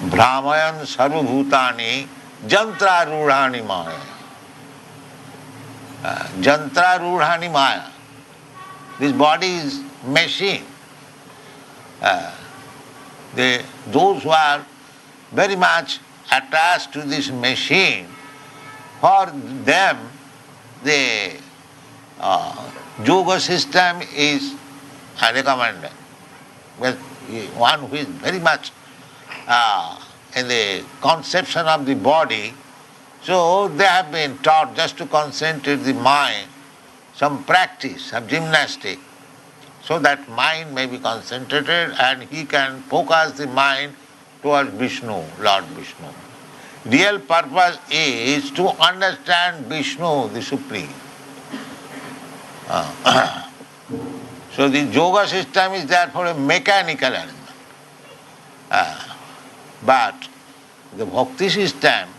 brahmayan sarvabhutani jantra rudhani maya. Jantra rudhani maya. This body is machine. Those who are very much attached to this machine, for them the yoga system is recommended. Well, one who is very much in the conception of the body, so they have been taught just to concentrate the mind, some practice of gymnastic, so that mind may be concentrated and he can focus the mind towards Vishnu, Lord Vishnu. Real purpose is to understand Vishnu, the Supreme. So the yoga system is therefore a mechanical element. But the bhakti system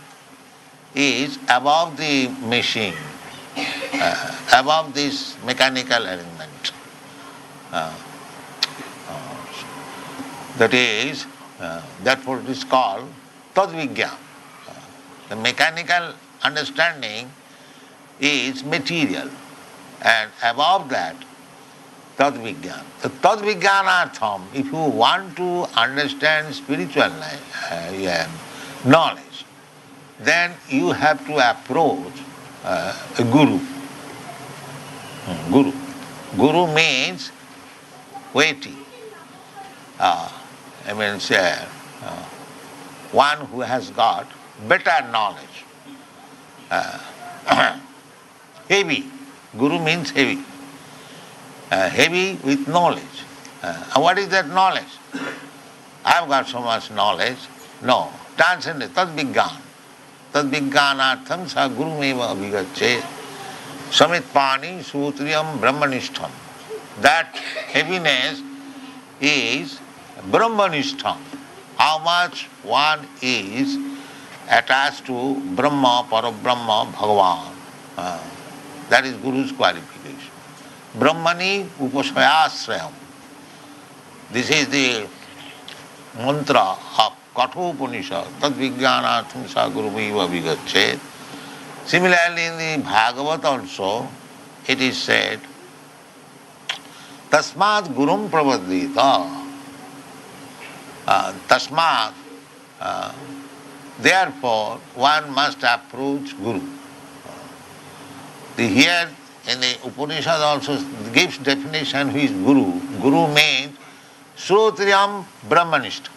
is above the machine, above this mechanical arrangement. That is, therefore it is called Tad-Vigyan. The mechanical understanding is material, and above that, Tad-Vigyan. The Tad-Vigyanartham, if you want to understand spiritual knowledge, then you have to approach a guru. Guru means weighty. One who has got better knowledge. Heavy. Guru means heavy. Heavy with knowledge. What is that knowledge? I've got so much knowledge. No. Transcendent. Tad-Vigyan. Tad-Vigyanartham sa gurumeva abhigacche samitpani sutriyam brahmanishtham. That heaviness is brahmanishtham. How much one is attached to Brahma, Parabrahma, Bhagavan. That is Guru's qualification. Brahmani upasayasrayam. This is the mantra of Kathopanishad. Tad-Vigyanartham sa gurumeva abhigacche. Similarly, in the Bhagavad also, it is said, Tasmat Gurum Pravadita. Tasmat, therefore, one must approach Guru. Here in the Upanishad also gives definition who is Guru. Guru means Srotriyam Brahmanishta.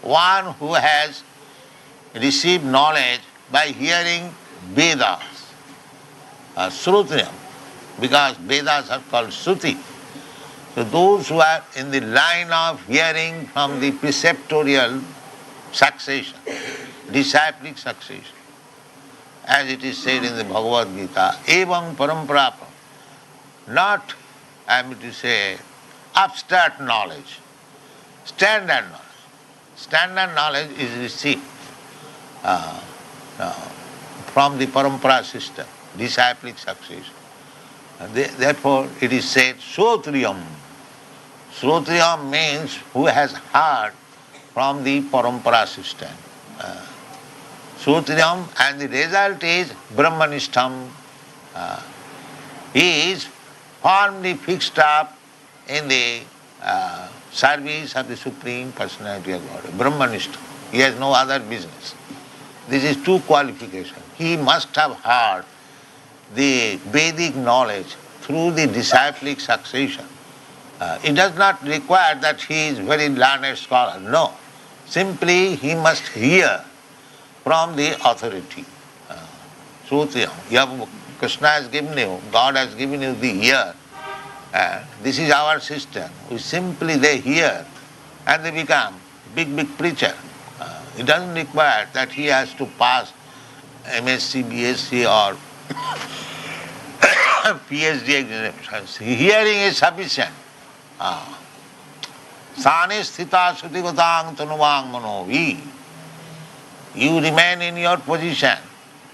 One who has received knowledge by hearing Vedas. Srotriyam, because Vedas are called Shruti. So those who are in the line of hearing from the preceptorial succession, disciplic succession, as it is said in the Bhagavad Gita, evam paramparapam, not, I mean to say, abstract knowledge, standard knowledge. Standard knowledge is received from the parampara system, disciplic succession. Therefore, it is said, Srotriyam. Srotriyam means who has heard from the parampara system. Srotriyam, and the result is Brahmanishtham. He is firmly fixed up in the service of the Supreme Personality of God. Brahmanishtham. He has no other business. This is two qualifications. He must have heard the Vedic knowledge through the disciplic succession. It does not require that he is very learned scholar. No. Simply he must hear from the authority. Shruti. Krishna has given you, God has given you the ear. This is our system. They hear and they become big preacher. It doesn't require that he has to pass MSc, BSc or PhD examinations. Hearing is sufficient. Sane sthita sutigatang tanuvang manovi. You remain in your position,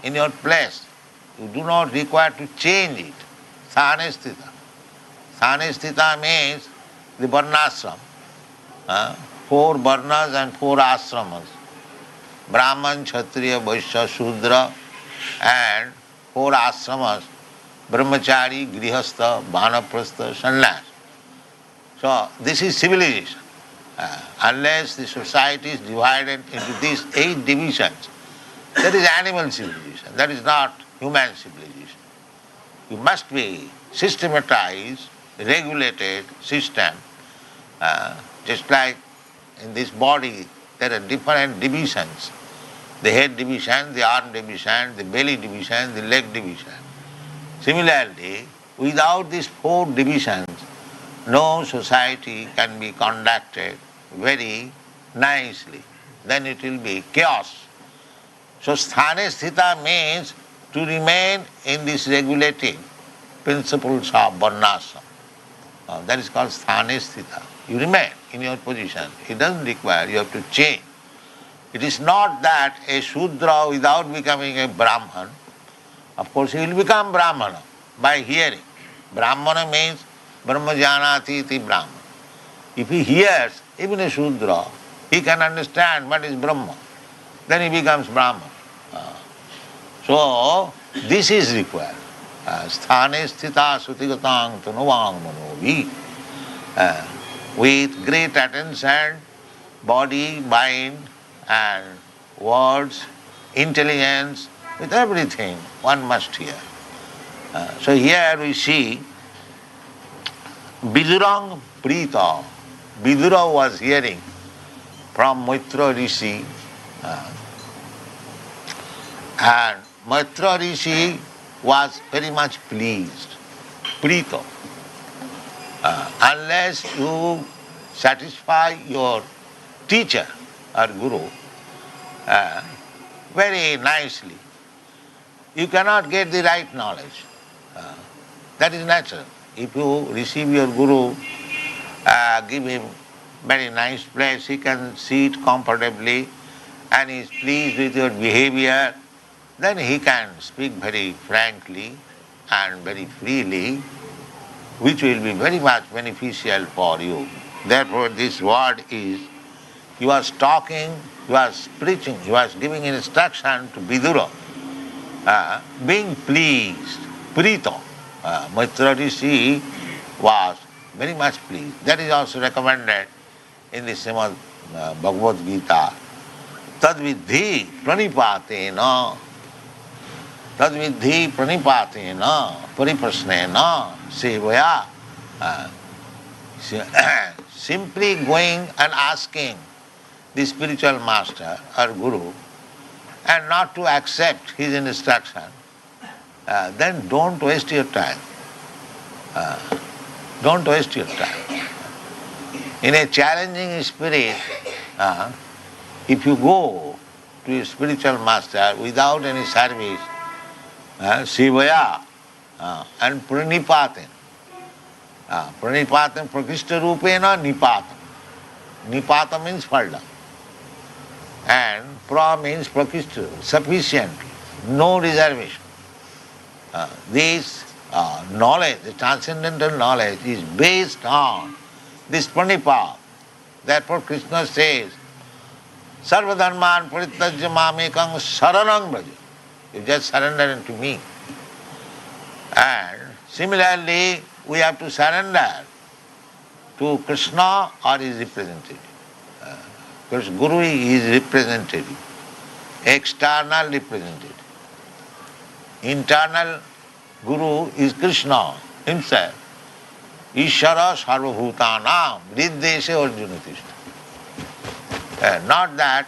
in your place. You do not require to change it. Sane sthita. Sane sthita means the varnashram. 4 varnas and 4 ashramas. Brahman, Kshatriya, Vaishya, Shudra, and 4 ashramas. Brahmachari, Grihastha, Vanaprastha, Sannyas. So this is civilization. Unless the society is divided into these 8 divisions, that is animal civilization. That is not human civilization. You must be systematized, regulated system. Just like in this body, there are different divisions. The head division, the arm division, the belly division, the leg division. Similarly, without these 4 divisions, no society can be conducted very nicely. Then it will be chaos. So sthane sthita means to remain in these regulating principles of varnashram. That is called sthane sthita. You remain in your position. It doesn't require you have to change. It is not that a Shudra without becoming a Brahman, of course he will become Brahmana by hearing. Brahmana means Brahma janati iti Brahmana. If he hears, even a Shudra, he can understand what is Brahma. Then he becomes Brahman. So this is required. Sthane sthita sutigatang tanuvang manovi. With great attention, body, mind, and words, intelligence, with everything, one must hear. So here we see Vidurang Prita. Vidura was hearing from Maitra Rishi, and Maitra Rishi was very much pleased. Prita. Unless you satisfy your teacher or guru very nicely, you cannot get the right knowledge. That is natural. If you receive your guru, give him very nice place, he can sit comfortably and he is pleased with your behavior, then he can speak very frankly and very freely, which will be very much beneficial for you. Therefore this word is, he was talking, he was preaching, he was giving instruction to Vidura, being pleased, Prito. Maitra Rishi was very much pleased. That is also recommended in the Srimad Bhagavad Gita. Tadvidhi pranipatena, tadvidhi pranipatena, pariprasnena, sevaya. Simply going and asking the spiritual master or guru and not to accept his instruction, then don't waste your time. Don't waste your time. In a challenging spirit, if you go to a spiritual master without any service, Sivaya and Pranipatin. Pranipatin Prakishta Rupena Nipatam. Nipata means fall down. And pra means Prakishta, sufficient, no reservation. This knowledge, the transcendental knowledge, is based on this pranipat. Therefore Krishna says, Sarvadharman parityajya mamekam saranam braja. You just surrender unto me. And similarly, we have to surrender to Krishna or his representative. Because Guru is representative, external representative. Internal Guru is Krishna himself. Ishara sarvabhutanam riddeshe arjuna tishta. Not that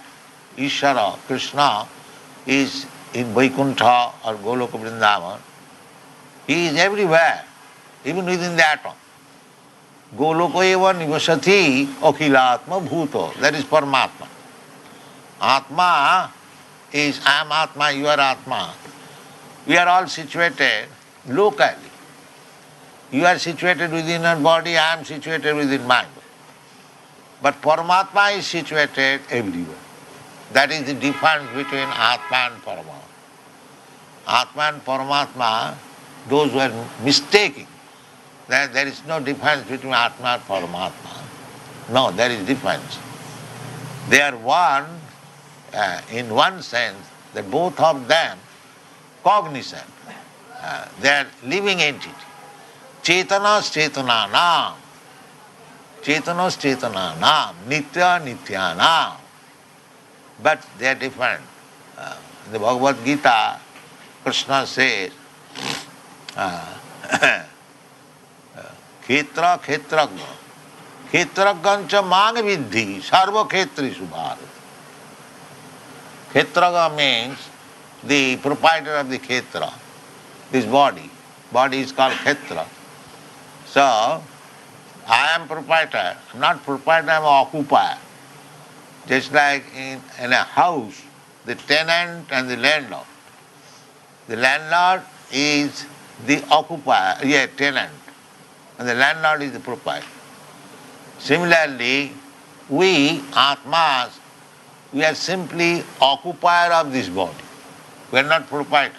Ishara, Krishna, is in Vaikuntha or Goloka Vrindavan. He is everywhere, even within the atom. Goloka eva nivasati akhilatma bhuto. That is Paramatma. Atma is I am Atma, you are Atma. We are all situated locally. You are situated within your body, I am situated within mine. But Paramatma is situated everywhere. That is the difference between Atma and Paramatma. Atma and Paramatma, those who are mistaking that there is no difference between Atma and Paramatma. No, there is difference. They are one, in one sense, that both of them cognizant. They are living entity. Chetanas chetananam. Chetanas chetananam. Nitya nityanam. But they are different. In the Bhagavad Gita, Krishna says, Khetra khetragna. Khetraggancha mang vidhi sarva khetrishu bharat. Khetraga means the proprietor of the khetra, this body. Body is called khetra. So, I am proprietor. I am not proprietor, I am occupier. Just like in a house, the tenant and the landlord. The landlord is the occupier, tenant, and the landlord is the proprietor. Similarly, we, Atmas, we are simply occupier of this body. We are not proprietor.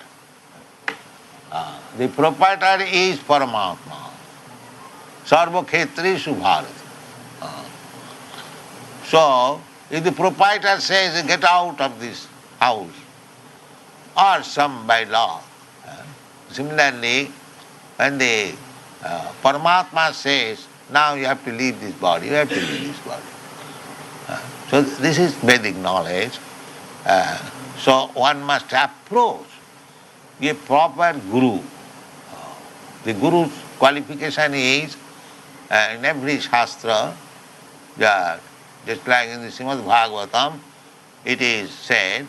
The proprietor is Paramatma. Sarva khetrishu bharat. So, if the proprietor says, get out of this house, or some by law. Similarly, when the Paramatma says, now you have to leave this body, you have to leave this body. So this is Vedic knowledge. So one must approach a proper guru. The guru's qualification is, in every shastra, just like in the Srimad Bhagavatam, it is said,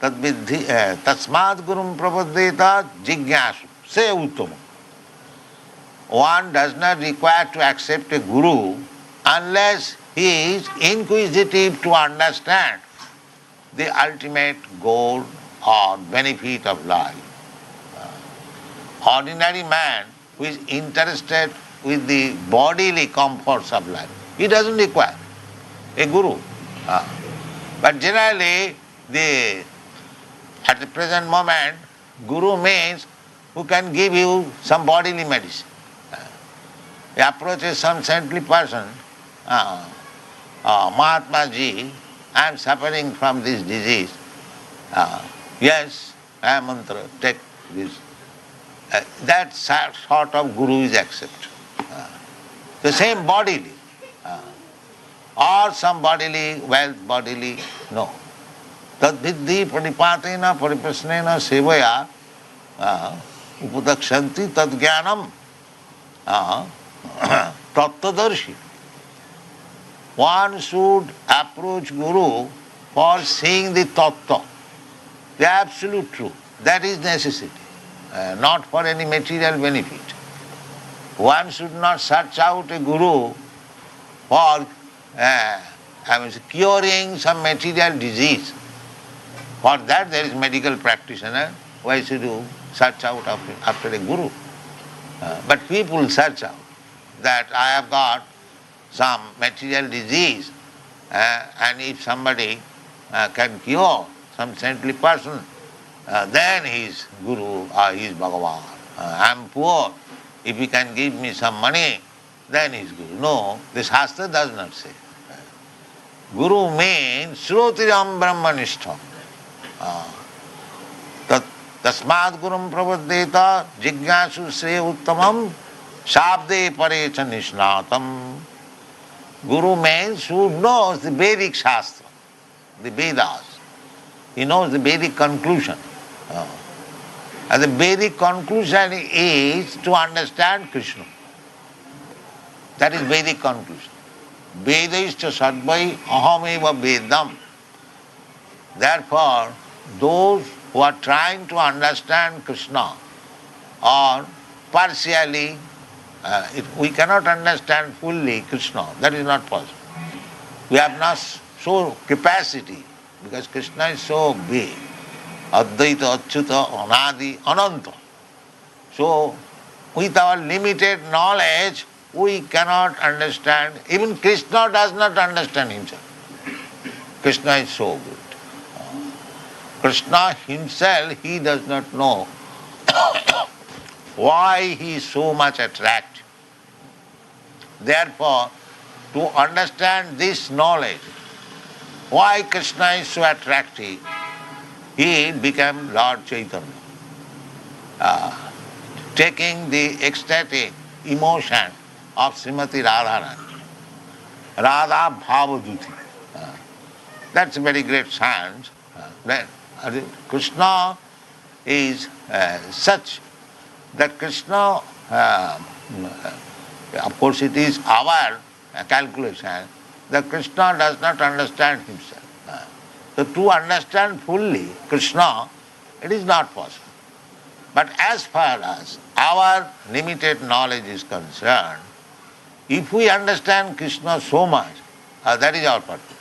tasmad gurum prapaddeta jignasu, say uttama. One does not require to accept a guru unless he is inquisitive to understand the ultimate goal or benefit of life. Ordinary man who is interested with the bodily comforts of life, he doesn't require a guru. But generally, at the present moment, guru means who can give you some bodily medicine. He approaches some saintly person, Mahatma ji, I am suffering from this disease. Yes, I am mantra, take this. That sort of guru is accepted. The same bodily. Or some bodily, wealth bodily, no. Tad viddhi pranipatena pariprasnena sevaya upadakshanti tad jnanam tattadarshi. One should approach Guru for seeing the tattva, the absolute truth. That is necessity, not for any material benefit. One should not search out a Guru for curing some material disease. For that there is medical practitioner. Why should you search out after a Guru? But people search out that I have got some material disease and if somebody can cure some saintly person, then he is Guru or he is Bhagavan. I am poor. If he can give me some money, then he is Guru. No, the Shastra does not say. Guru means Shrotiram Brahmanishtham. Tasmad Gurum Pravaddeta Jignasu Sre Uttamam Shabde Parecha Nishnatam. Guru means who knows the Vedic Shastra, the Vedas. He knows the Vedic conclusion. And the Vedic conclusion is to understand Krishna. That is Vedic conclusion. Vedaischa sarvai ahameva vedam. Therefore, those who are trying to understand Krishna or partially, we cannot understand fully Krishna. That is not possible. We have not so capacity because Krishna is so big. Advaita, Achyuta, Anadi, Ananta. So, with our limited knowledge, we cannot understand. Even Krishna does not understand himself. Krishna is so good. Krishna himself, he does not know why he is so much attractive. Therefore, to understand this knowledge, why Krishna is so attractive, he became Lord Chaitanya. Taking the ecstatic emotion of Srimati Radharani, Radha Bhavaduti. That's a very great science. Krishna is such that Krishna, of course it is our calculation, that Krishna does not understand himself. So to understand fully Krishna, it is not possible. But as far as our limited knowledge is concerned, if we understand Krishna so much, that is our purpose.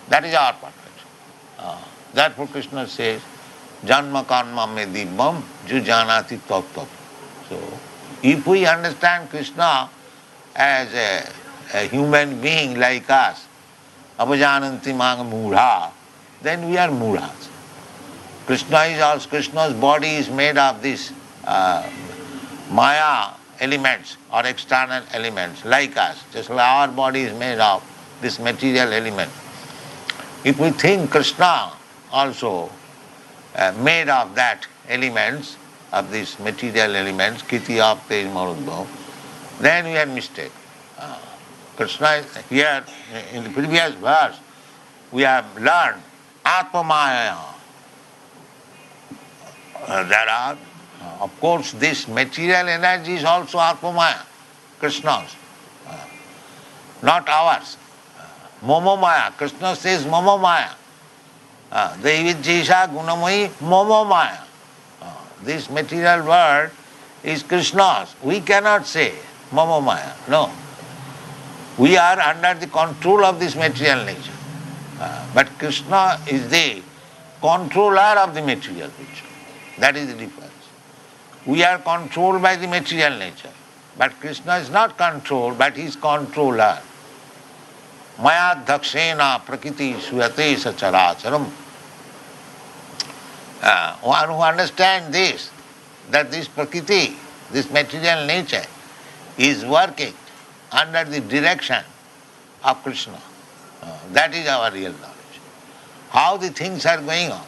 That is our purpose. Therefore Krishna says, Janma karma me dibbam jujanati tattva. So, if we understand Krishna as a human being like us, apajananti mang mudha, then we are mudhas. Krishna's body is made of these maya elements or external elements like us. Just like our body is made of this material element. If we think Krishna also made of that elements, of these material elements, kiti apte marudbhav, then we are mistaken. Krishna is here, in the previous verse, we have learned Atmamaya. There are, of course, this material energy is also Atmamaya, Krishna's, not ours. Momomaya, Krishna says Momomaya. Deivijisha Gunamayi Momomaya. This material world is Krishna's. We cannot say Momomaya. No. We are under the control of this material nature. But Krishna is the controller of the material nature. That is the difference. We are controlled by the material nature. But Krishna is not controlled, but he is controller. Maya dhakshena prakriti suyate sacharacharam. One who understands this, that this prakriti, this material nature, is working under the direction of Krishna. That is our real knowledge. How the things are going on,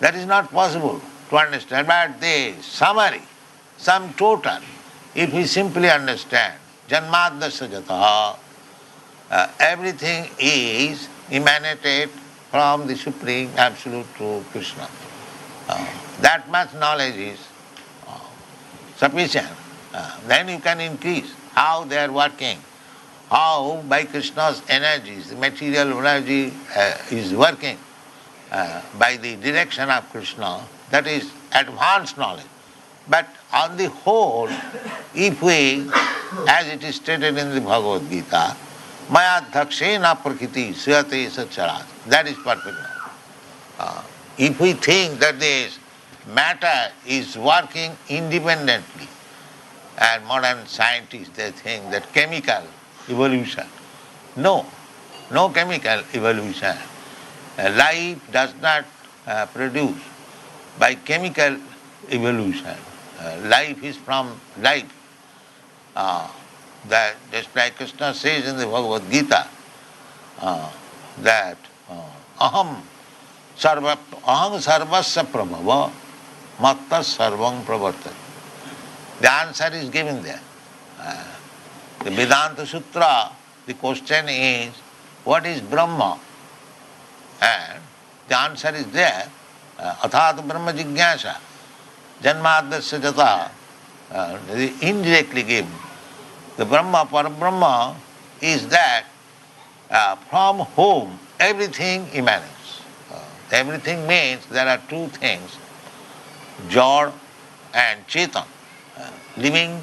that is not possible to understand. But the summary, sum total, if we simply understand, janmadasya jataha, everything is emanated from the Supreme Absolute True Krishna. That much knowledge is sufficient. Then you can increase how they are working, how by Krishna's energies, the material energy is working by the direction of Krishna. That is advanced knowledge. But on the whole, if we, as it is stated in the Bhagavad Gita, Maya dhakshena prakriti suyate sacharat, that is perfect knowledge. If we think that this matter is working independently, and modern scientists, they think that chemical evolution. No chemical evolution. Life does not produce by chemical evolution. Life is from life. That just like Krishna says in the Bhagavad Gita, that aham sarvasya prabhava matta sarvam pravartati. The answer is given there. The Vedanta Sutra, the question is, what is Brahma? And the answer is there, athat brahma jigyasa, janmadasya jata, indirectly given. The Brahma, Parabrahma, is that from whom everything emanates. Everything means there are two things, Jod and Chetan, living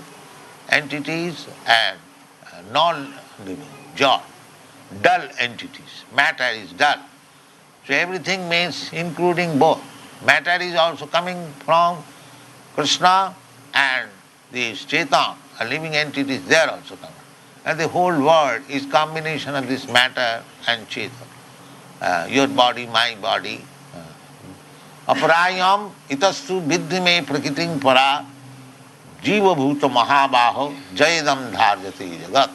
entities and non-living, Jod, dull entities. Matter is dull. So everything means including both. Matter is also coming from Krishna and the Chetan, a living entity is there also coming. And the whole world is combination of this matter and Chetan. Your body, my body. Aparayam itastu viddhime prakritim para jiva bhuta mahabaho jayadam dharjati jagat.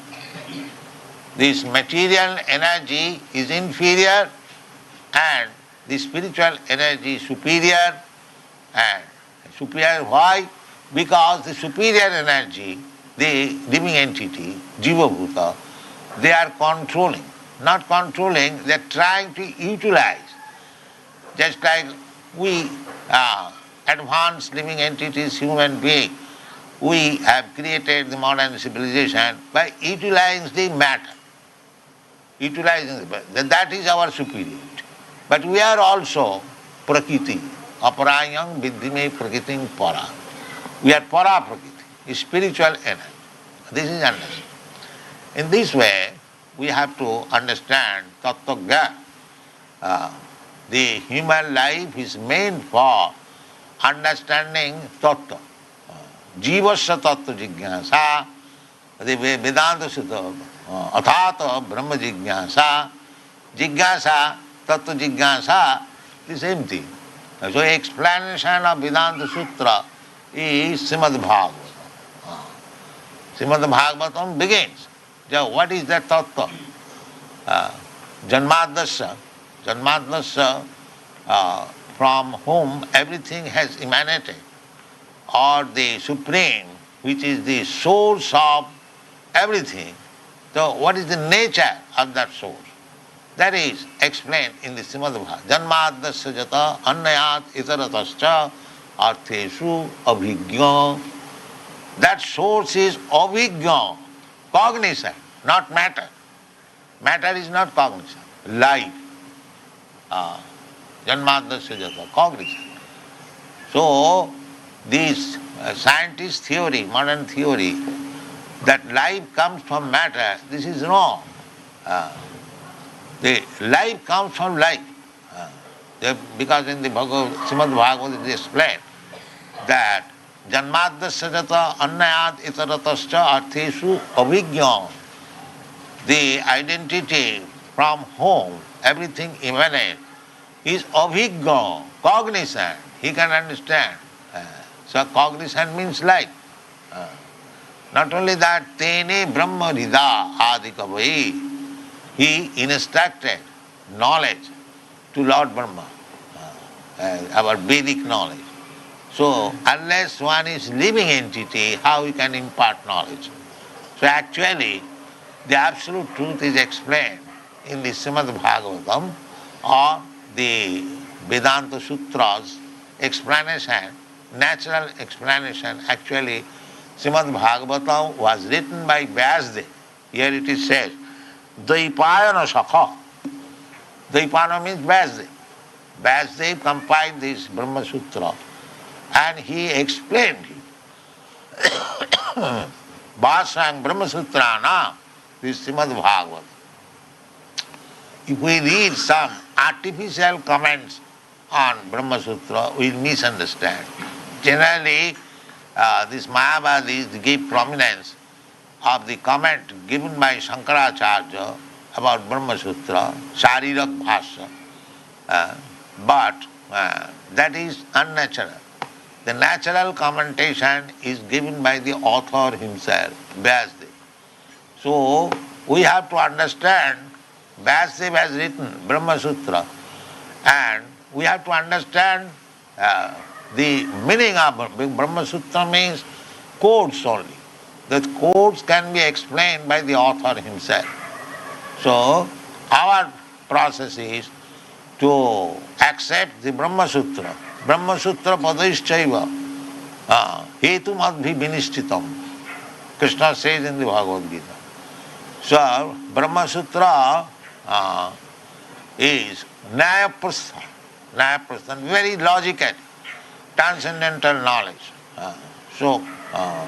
This material energy is inferior and the spiritual energy is superior. And superior why? Because the superior energy, the living entity, jiva bhuta, they are controlling. Not controlling, they are trying to utilize. Just like we advanced living entities, human beings, we have created the modern civilization by utilizing the matter. That is our superiority. But we are also prakriti. Aparayam viddhime prakritim para. We are para prakriti, spiritual energy. This is understood. In this way, we have to understand tattva gyan. The human life is meant for understanding tattva. Jivasya tattva jigyasa, the Vedanta sutta, athata brahma jigyasa, jigyasa, tattva jigyasa, the same thing. So explanation of Vedanta Sutra is Srimad Bhagavatam. Srimad Bhagavatam begins. What is that tattva? Janmadasya, from whom everything has emanated, or the Supreme, which is the source of everything. So what is the nature of that source? That is explained in the Srimad Bhagavatam. Janmadasya jata annayat itaratascha artheshu abhigya. That source is abhigya, cognizant, not matter. Matter is not cognizant. Life. Janmadasya jata, cognizant. So, this scientist theory, modern theory, that life comes from matter, this is wrong. The life comes from life. Because in the Srimad Bhagavatam it is explained that Janmadasya jata annayat itaratascha artheshu abhigya. The identity from whom everything emanates is abhigya, cognizant. He can understand. So cognizant means life. Not only that, tene brahma rida adikavai. He instructed knowledge to Lord Brahma, our Vedic knowledge. So, unless one is living entity, how he can impart knowledge? So actually, the absolute truth is explained in the Srimad Bhagavatam or the Vedanta Sutras explanation, natural explanation. Actually, Srimad Bhagavatam was written by Vyasdev. Here it is said, Dvaipayana Sakha. Dvaipayana means Vyasdev. Vyasdev compiled this Brahma Sutra and he explained it. Bhasang Brahma Sutrana, this Srimad Bhagavatam. If we read some artificial comments on Brahma Sutra, we will misunderstand. Generally, these Mayavadis give prominence of the comment given by Shankaracharya about Brahma Sutra, Sharirak Bhasha, but that is unnatural. The natural commentation is given by the author himself, Vyasdev. So, we have to understand, Vyasdev has written Brahma Sutra, and we have to understand the meaning of Brahma Sutra means codes only. The codes can be explained by the author himself. So, our process is to accept the Brahma Sutra. Brahma Sutra padaishchaiva hetu madhi vinishtitam. Krishna says in the Bhagavad Gita. So, Brahma Sutra is Nyaprastha, very logical, transcendental knowledge. So,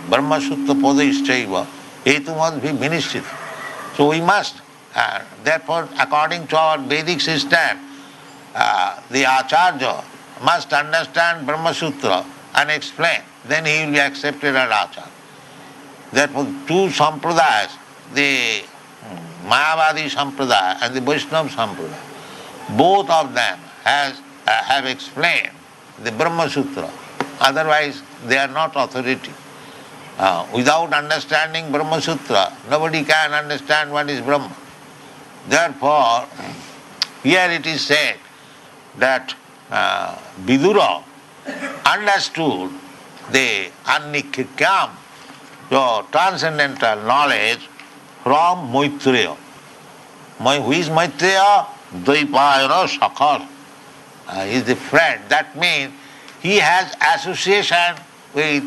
Brahma Sutra Padaischaiva, Hetu must be Vinishchita. So we must, therefore, according to our Vedic system, the Acharya must understand Brahma Sutra and explain, then he will be accepted as Acharya. Therefore, two sampradayas, the Mayavadi Sampradaya and the Vaishnava Sampradaya, both of them have explained the Brahma Sutra. Otherwise, they are not authority. Without understanding Brahma Sutra, nobody can understand what is Brahma. Therefore, here it is said that Vidura understood the Annikyam, the transcendental knowledge, from Maitreya. Who is Maitreya? Dvaipayana Sakhar. He is the friend. That means he has association with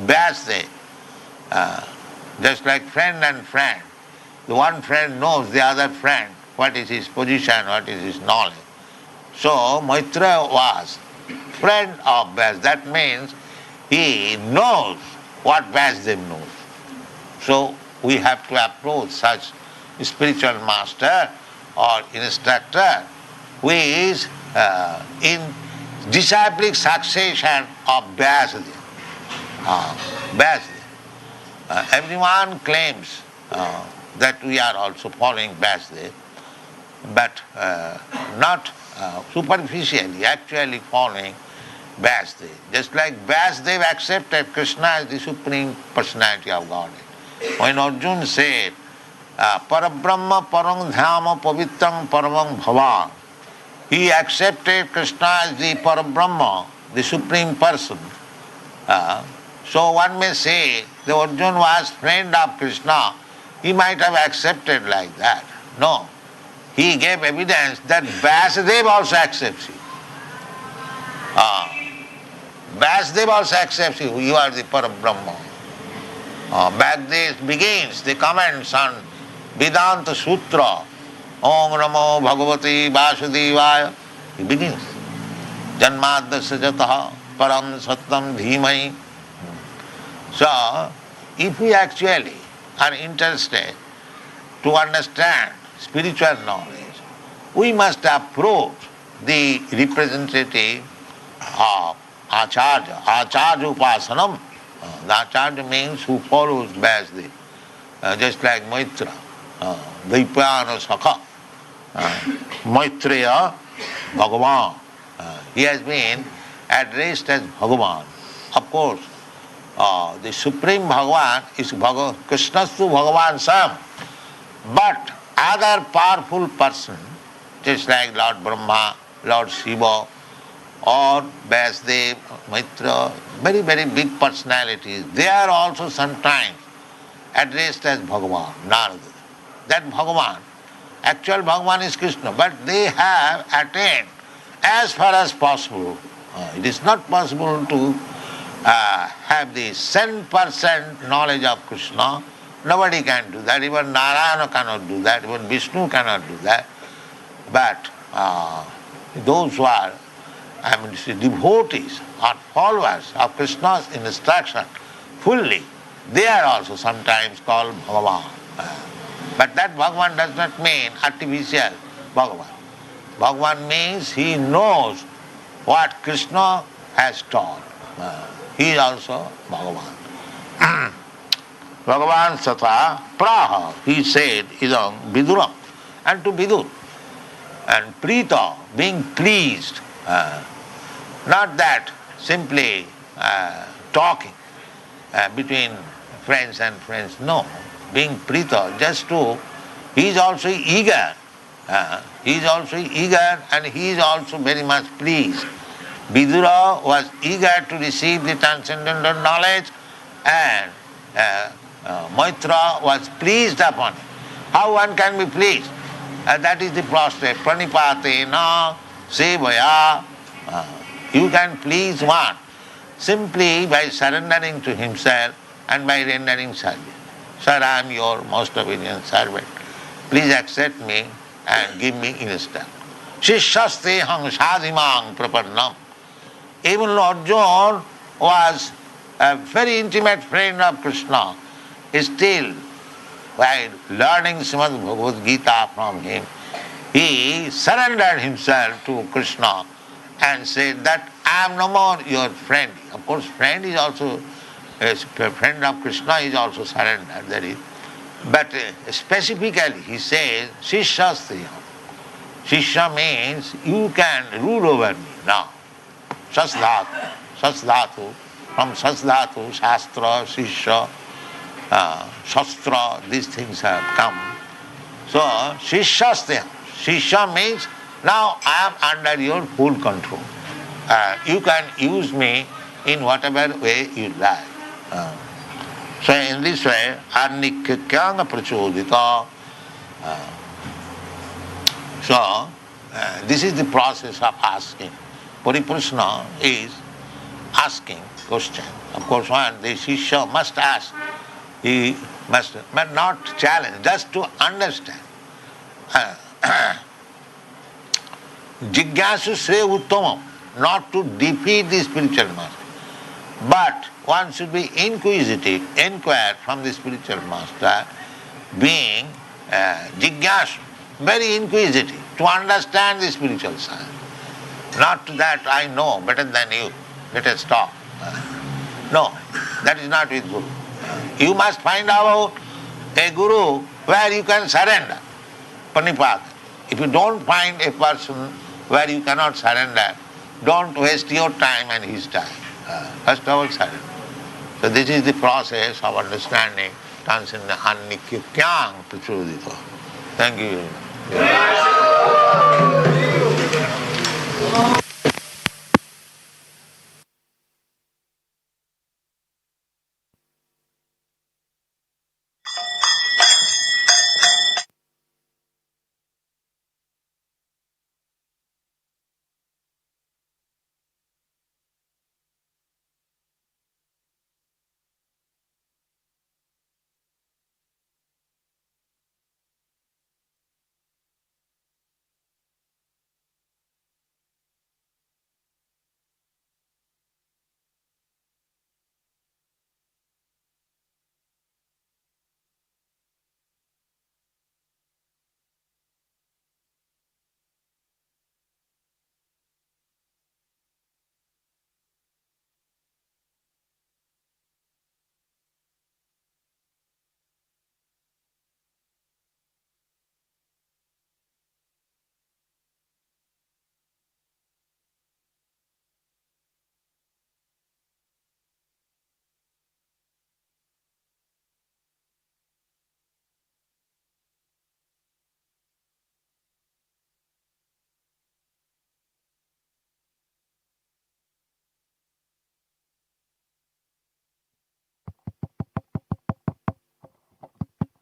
Vyasadeva. Just like friend and friend. The one friend knows the other friend, what is his position, what is his knowledge. So Maitreya was friend of Vyasadeva. That means he knows what Vyasadeva knows. So we have to approach such spiritual master or instructor who is in disciplic succession of Vyasadeva. Everyone claims that we are also following Vyasadeva, but not superficially, actually following Vyasadeva. Just like Vyasadeva accepted Krishna as the Supreme Personality of Godhead. When Arjuna said, Parabrahma parang dhyama pavitram paramam bhavan, he accepted Krishna as the Parabrahma, the Supreme Person. So one may say the Arjuna was friend of Krishna, he might have accepted like that. No. He gave evidence that Vyasadeva also accepts you. Vyasadeva also accepts you. You are the Parabrahma. Back this begins the comments on Vedanta Sutra. Om Namo Bhagavate Vasudevaya. He begins. Janmadasya jataha param satam dhimai. So, if we actually are interested to understand spiritual knowledge, we must approach the representative of Acharya. Acharya Upasanam. The Acharya means who follows Vyasadeva, just like Maitreya, Dvaipayana Sakha, Maitreya, Bhagavan. He has been addressed as Bhagavan. Of course, the Supreme Bhagavan is Krishna's to Bhagavan Sam. But other powerful persons, just like Lord Brahma, Lord Shiva, or Vyasadeva, Maitreya, very, very big personalities, they are also sometimes addressed as Bhagavan, Narada. That Bhagavan, actual Bhagavan is Krishna, but they have attained as far as possible. It is not possible to have the 10% knowledge of Krishna. Nobody can do that. Even Narayana cannot do that. Even Vishnu cannot do that. But those who are devotees or followers of Krishna's instruction fully, they are also sometimes called Bhagavan. But that Bhagavan does not mean artificial Bhagavan. Bhagavan means he knows what Krishna has taught. He is also Bhagavan. Bhagavan Satha Praha, he said, idam Viduram. And to Vidur. And Prita, being pleased. Not that simply talking between friends and friends, no. Being Prita, just to, he is also eager. He is also eager and he is also very much pleased. Vidura was eager to receive the transcendental knowledge and Maitreya was pleased upon it. How one can be pleased? That is the prostrate. Pranipatena sevaya. You can please one simply by surrendering to himself and by rendering service. Sir, I am your most obedient servant. Please accept me and give me instant. Shishaste hang sadhimang prapadnam. Even Lord John was a very intimate friend of Krishna. Still, while learning Srimad Bhagavad Gita from him, he surrendered himself to Krishna and said that I am no more your friend. Of course, friend is also, a friend of Krishna is also surrendered. That is. But specifically he says, Shishyastriyam. Shishya means you can rule over me now. Sasdhatu. Sasdhatu. From Sasdhatu, Shastra, Shishya, Shastra, these things have come. So, Shishyastriyam. Shishya means now I am under your full control. You can use me in whatever way you like. So in this way, Arnikyanga Prachodita. So this is the process of asking. Pariprashna is asking question. Of course, one the Shishya must ask. He must, but not challenge, just to understand. Jigyasu Sre Uttamam, not to defeat the spiritual master. But one should be inquisitive, inquire from the spiritual master, being Jigyasu, very inquisitive, to understand the spiritual science. Not that I know better than you, let us stop. No, that is not with Guru. You must find out a Guru where you can surrender, Panipada. If you don't find a person where you cannot surrender, don't waste your time and his time. First of all, surrender. So this is the process of understanding Tansina Annikyang Prachodita. Thank you.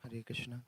Hare Krishna.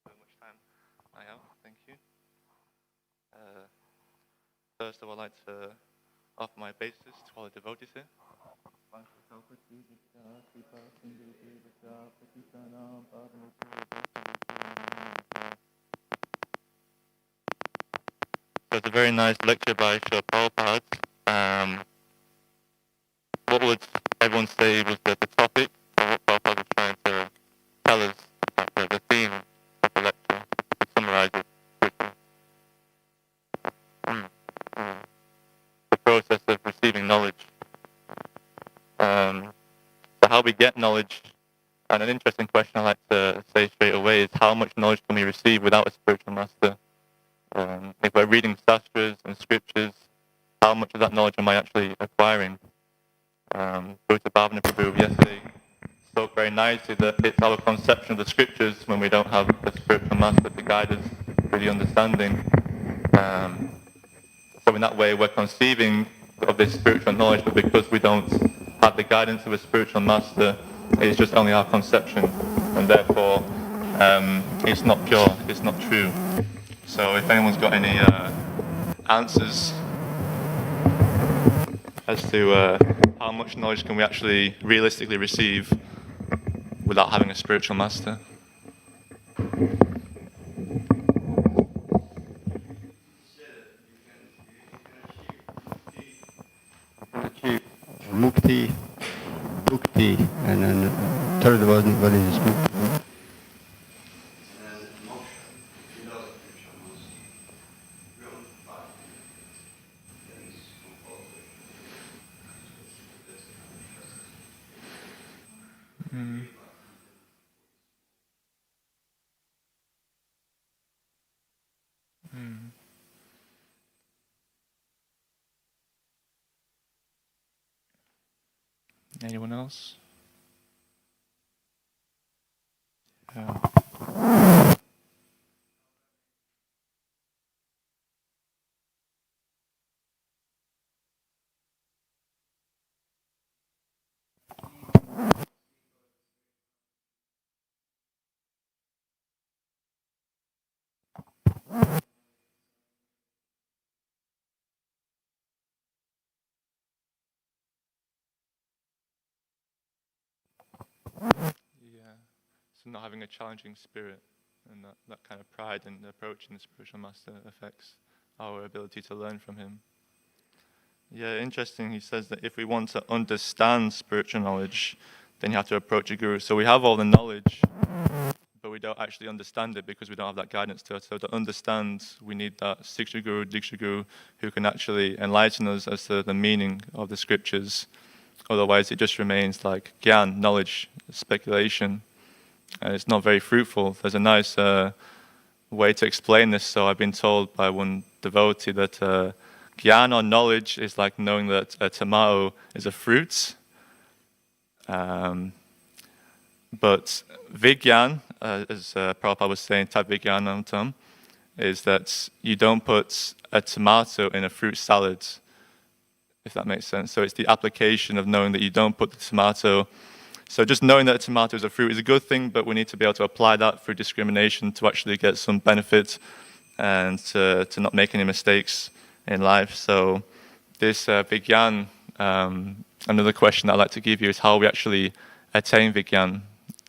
So much time I have. Thank you. First, I would like to offer my obeisances to all the devotees here. So it's a very nice lecture by Srila Prabhupada. everyone say was the topic of what Prabhupada was trying to tell us, the theme of the lecture, to summarize it quickly. The process of receiving knowledge. So how we get knowledge, and an interesting question I like to say straight away is how much knowledge can we receive without a spiritual master? If we're reading sastras and scriptures, how much of that knowledge am I actually acquiring? Bhutta Bhavana Prabhu yesterday spoke very nicely that it's our conception of the scriptures when we don't have a spiritual master to guide us through the understanding. So in that way we're conceiving of this spiritual knowledge, but because we don't have the guidance of a spiritual master, it's just only our conception, and therefore it's not pure, it's not true. So if anyone's got any answers as to how much knowledge can we actually realistically receive without having a spiritual master? Achieve mukti, bhukti, and then third one, what is mukti? Anyone else? Yeah. Yeah. So not having a challenging spirit and that kind of pride in approaching the spiritual master affects our ability to learn from him. Yeah, interesting. He says that if we want to understand spiritual knowledge, then you have to approach a guru. So we have all the knowledge, but we don't actually understand it because we don't have that guidance to us. So to understand, we need that Siksha Guru, Diksha Guru, who can actually enlighten us as to the meaning of the scriptures. Otherwise, it just remains like gyan, knowledge, speculation, and it's not very fruitful. There's a nice way to explain this. So I've been told by one devotee that gyan or knowledge is like knowing that a tomato is a fruit. But vigyan, as Prabhupada was saying, tat vigyanantam, is that you don't put a tomato in a fruit salad, if that makes sense. So it's the application of knowing that you don't put the tomato. So just knowing that a tomato is a fruit is a good thing, but we need to be able to apply that through discrimination to actually get some benefit and to not make any mistakes in life. So this vigyan, another question that I'd like to give you is how we actually attain vigyan.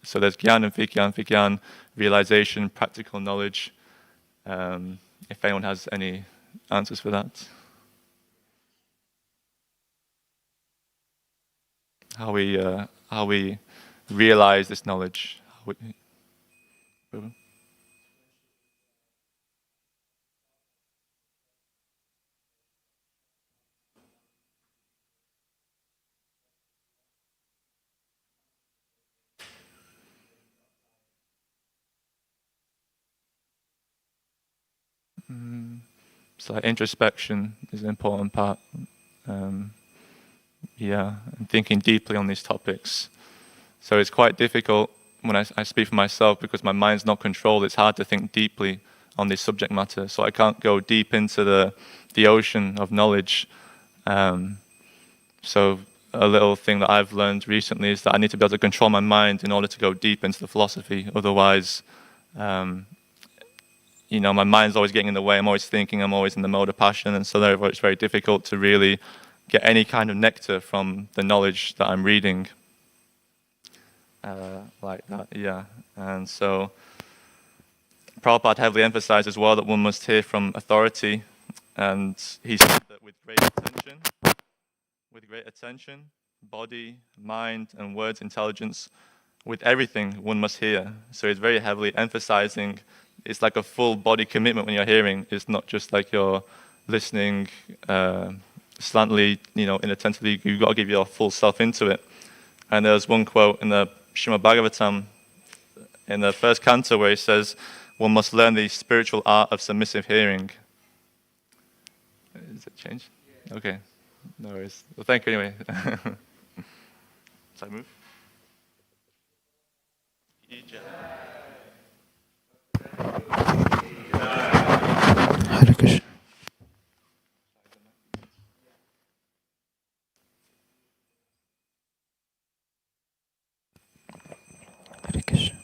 So there's gyan and vigyan, realization, practical knowledge. If anyone has any answers for that. How we realize this knowledge. So introspection is an important part. Yeah, and thinking deeply on these topics. So it's quite difficult when I speak for myself because my mind's not controlled. It's hard to think deeply on this subject matter. So I can't go deep into the ocean of knowledge. So a little thing that I've learned recently is that I need to be able to control my mind in order to go deep into the philosophy. Otherwise, my mind's always getting in the way. I'm always thinking. I'm always in the mode of passion. And so therefore it's very difficult to really get any kind of nectar from the knowledge that I'm reading. Like that, yeah. And so Prabhupada heavily emphasized as well that one must hear from authority. And he said that with great attention, body, mind, and words intelligence with everything one must hear. So it's very heavily emphasizing, it's like a full body commitment when you're hearing. It's not just like you're listening slantly, inattentively. You've got to give your full self into it. And there's one quote in the Srimad Bhagavatam in the first canto where he says, one must learn the spiritual art of submissive hearing. Is it changed? Okay, no worries. Well, thank you anyway. So I move. Hare Krishna. Hare Krishna.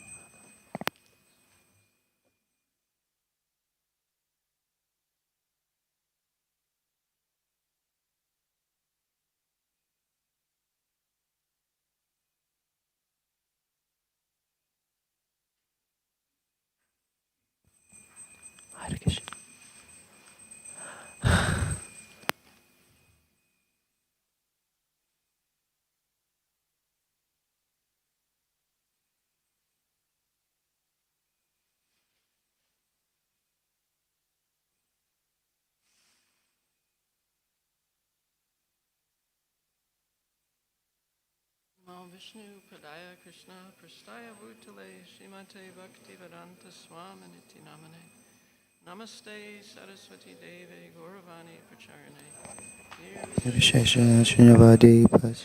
Hare Krishna. Namo Vishnu Padaya Krishna Prastaya Bhutale Srimate Bhaktivedanta Swaminiti Namane Namaste Saraswati Deve Gauravani Pracharane Vishesha Srinavadi Pas.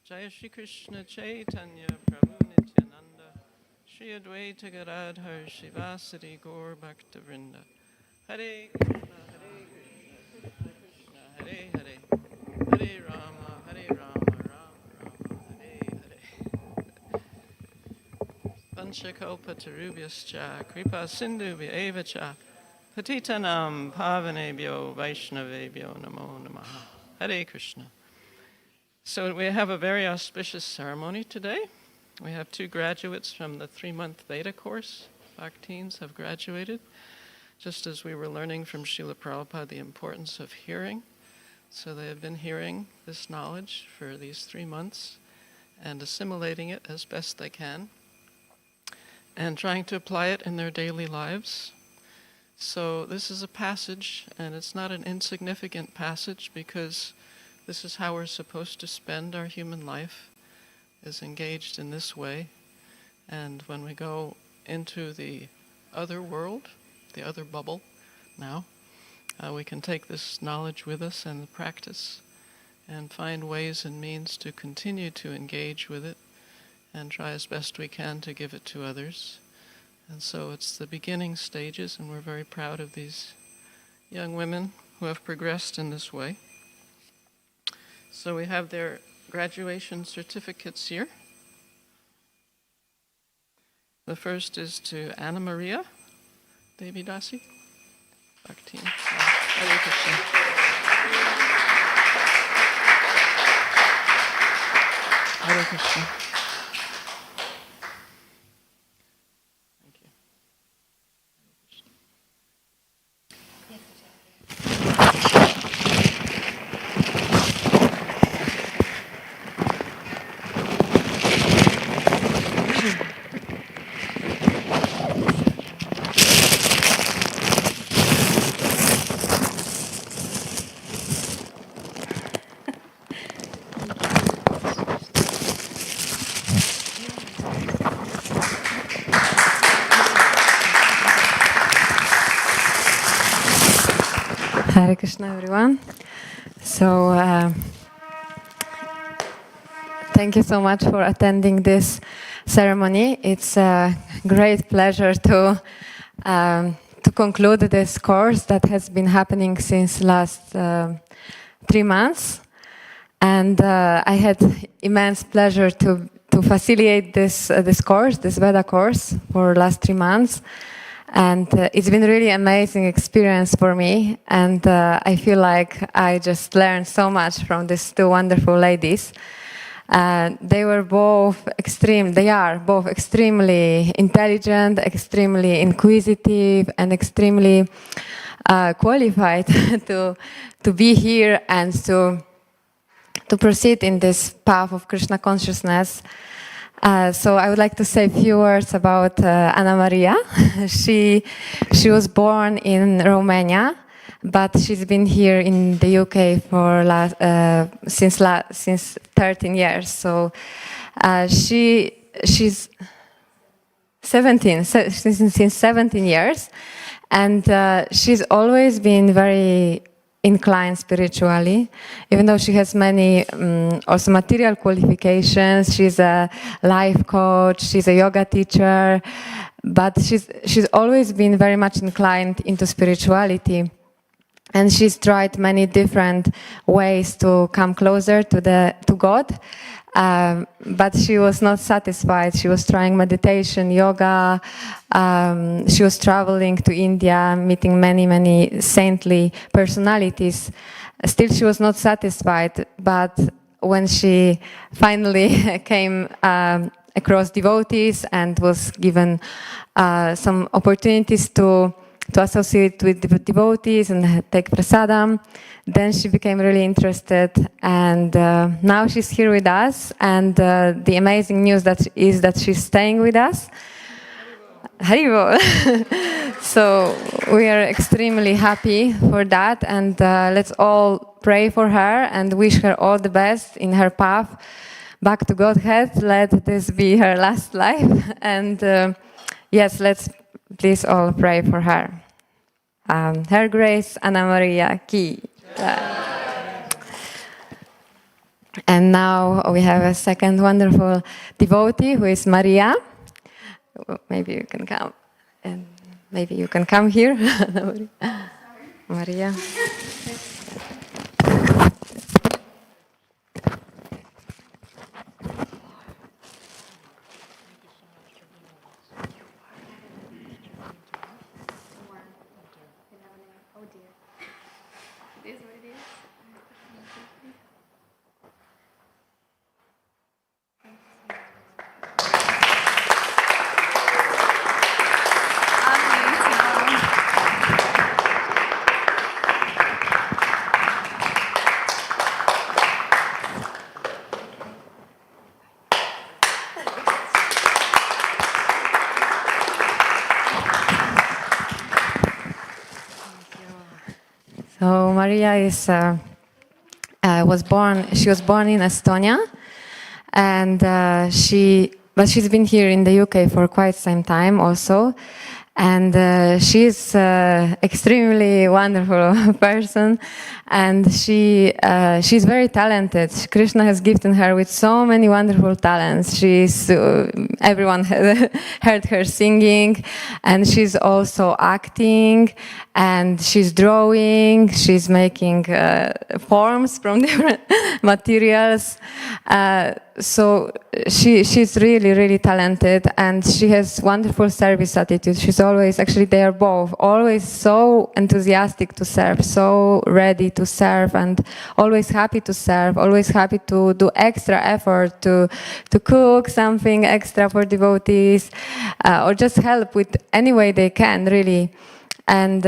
Jaya Shri Krishna Chaitanya Prabhu Nityananda Shri Advaita Gadadhar Shivasati Gaur Bhakta Vrinda Hare Krishna Krishna Krishna Hare Hare Hare Rama Rama Hare Hare Vanchakalpa Tarubhyascha Kripa Sindhu Vyaevacha Patitanam Pavanebhyo Vaishnavebhyo Namo Namaha Hare Krishna. So we have a very auspicious ceremony today. We have 2 graduates from the 3-month Veda course. Bhakteens have graduated, just as we were learning from Srila Prabhupada the importance of hearing. So they have been hearing this knowledge for these 3 months and assimilating it as best they can and trying to apply it in their daily lives. So this is a passage, and it's not an insignificant passage because this is how we're supposed to spend our human life, is engaged in this way. And when we go into the other world, the other bubble now, we can take this knowledge with us and the practice and find ways and means to continue to engage with it and try as best we can to give it to others. And so it's the beginning stages, and we're very proud of these young women who have progressed in this way. So we have their graduation certificates here. The first is to Anna Maria Devi Dasi. Bhakti. Hare Krishna. Hare Krishna. Thank you. Hare Krishna, everyone. So, thank you so much for attending this ceremony. It's a great pleasure to conclude this course that has been happening since last 3 months, and I had immense pleasure to facilitate this course, this Veda course, for last 3 months. And it's been really amazing experience for me, and I feel like I just learned so much from these 2 wonderful ladies. They are both extremely intelligent, extremely inquisitive, and extremely qualified to be here and to to proceed in this path of Krishna consciousness. So I would like to say a few words about Anna Maria. she was born in Romania, but she's been here in the UK for since 13 years. So she's 17 since 17 years, and she's always been very inclined spiritually, even though she has many also material qualifications. She's a life coach, she's a yoga teacher, but she's always been very much inclined into spirituality. And she's tried many different ways to come closer to God, but she was not satisfied. She was trying meditation, yoga. She was traveling to India, meeting many saintly personalities. Still, she was not satisfied. But when she finally came across devotees and was given some opportunities to associate with the devotees and take prasadam, then she became really interested, and now she's here with us, and the amazing news is that she's staying with us. Haribol. So we are extremely happy for that, and let's all pray for her and wish her all the best in her path back to Godhead. Let this be her last life, and yes, let's please all pray for her. Her Grace Anna Maria Ki. And now we have a second wonderful devotee who is Maria. Maybe you can come, and maybe you can come here, Maria. So Maria was born in Estonia, and but she's been here in the UK for quite some time also, and she's extremely wonderful person, and she's very talented. Krishna has gifted her with so many wonderful talents. Everyone has heard her singing, and she's also acting, and she's drawing, she's making forms from different materials. So she's really talented, and she has wonderful service attitude. She's always, actually they are both, always so enthusiastic to serve, so ready to serve, and always happy to serve, always happy to do extra effort to cook something extra for devotees, or just help with any way they can, really. And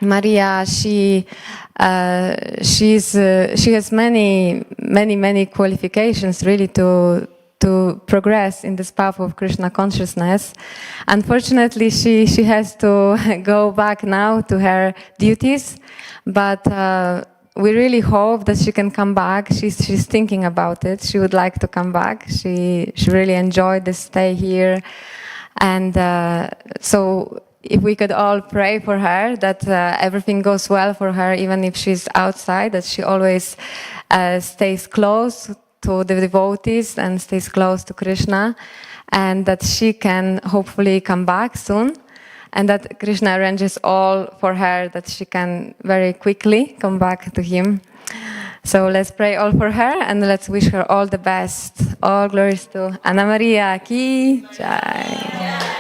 Maria, she has many qualifications really to progress in this path of Krishna consciousness. Unfortunately, she has to go back now to her duties, but we really hope that she can come back. She's thinking about it. She would like to come back. She really enjoyed the stay here, and so if we could all pray for her, that everything goes well for her, even if she's outside, that she always stays close to the devotees and stays close to Krishna, and that she can hopefully come back soon, and that Krishna arranges all for her, that she can very quickly come back to him. So let's pray all for her, and let's wish her all the best. All glories to Anna Maria Ki Jai.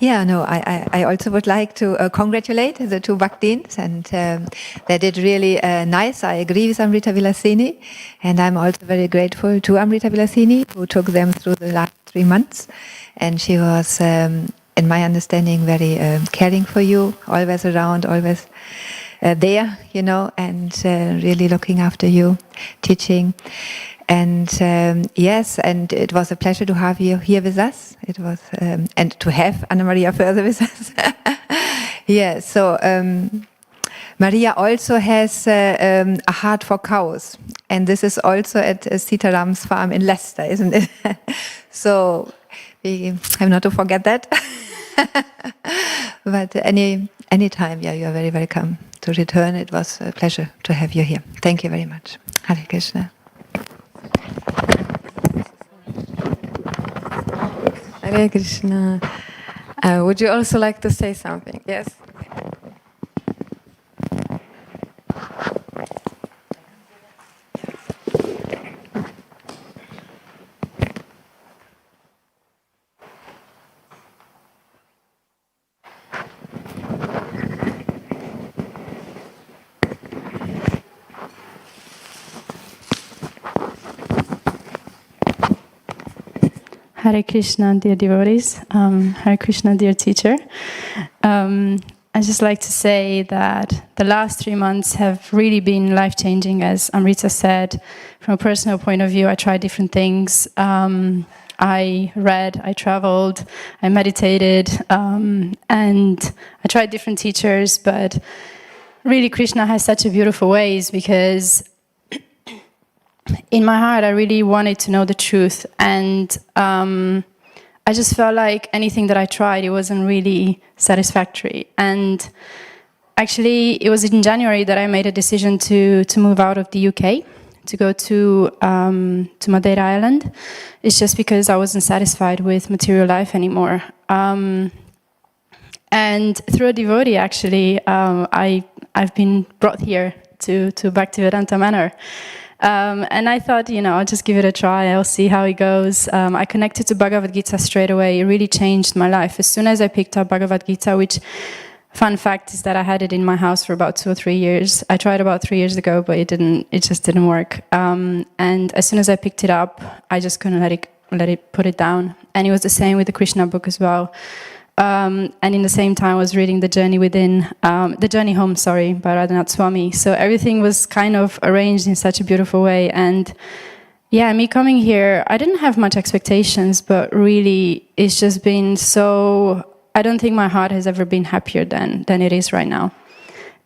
Yeah, no, I also would like to congratulate the two Bhaktins, and they did really nice. I agree with Amrita Vilasini, and I'm also very grateful to Amrita Vilasini, who took them through the last 3 months. And she was, in my understanding, very caring for you, always around, always there, you know, and really looking after you, teaching. And yes, and it was a pleasure to have you here with us. It was, and to have Anna Maria further with us. Yeah, so Maria also has a heart for cows. And this is also at Sitaram's farm in Leicester, isn't it? So we have not to forget that. But any time, yeah, you are very welcome to return. It was a pleasure to have you here. Thank you very much. Hare Krishna. Hare Krishna. Would you also like to say something? Yes? Hare Krishna, dear devotees. Hare Krishna, dear teacher. I just like to say that the last 3 months have really been life-changing, as Amrita said. From a personal point of view, I tried different things. I read, I traveled, I meditated, and I tried different teachers. But really, Krishna has such a beautiful ways, because in my heart, I really wanted to know the truth, and I just felt like anything that I tried, it wasn't really satisfactory. And actually, it was in January that I made a decision to move out of the UK, to go to Madeira Island. It's just because I wasn't satisfied with material life anymore. And through a devotee, actually, I've been brought here to Bhaktivedanta Manor. And I thought, I'll just give it a try. I'll see how it goes. I connected to Bhagavad Gita straight away. It really changed my life. As soon as I picked up Bhagavad Gita, which, fun fact is that I had it in my house for about 2 or 3 years. I tried about 3 years ago, but it just didn't work. And as soon as I picked it up, I just couldn't let it put it down. And it was the same with the Krishna book as well. And in the same time, I was reading The Journey Home, by Radhanath Swami. So everything was kind of arranged in such a beautiful way. And yeah, me coming here, I didn't have much expectations, but really, it's just been so. I don't think my heart has ever been happier than it is right now.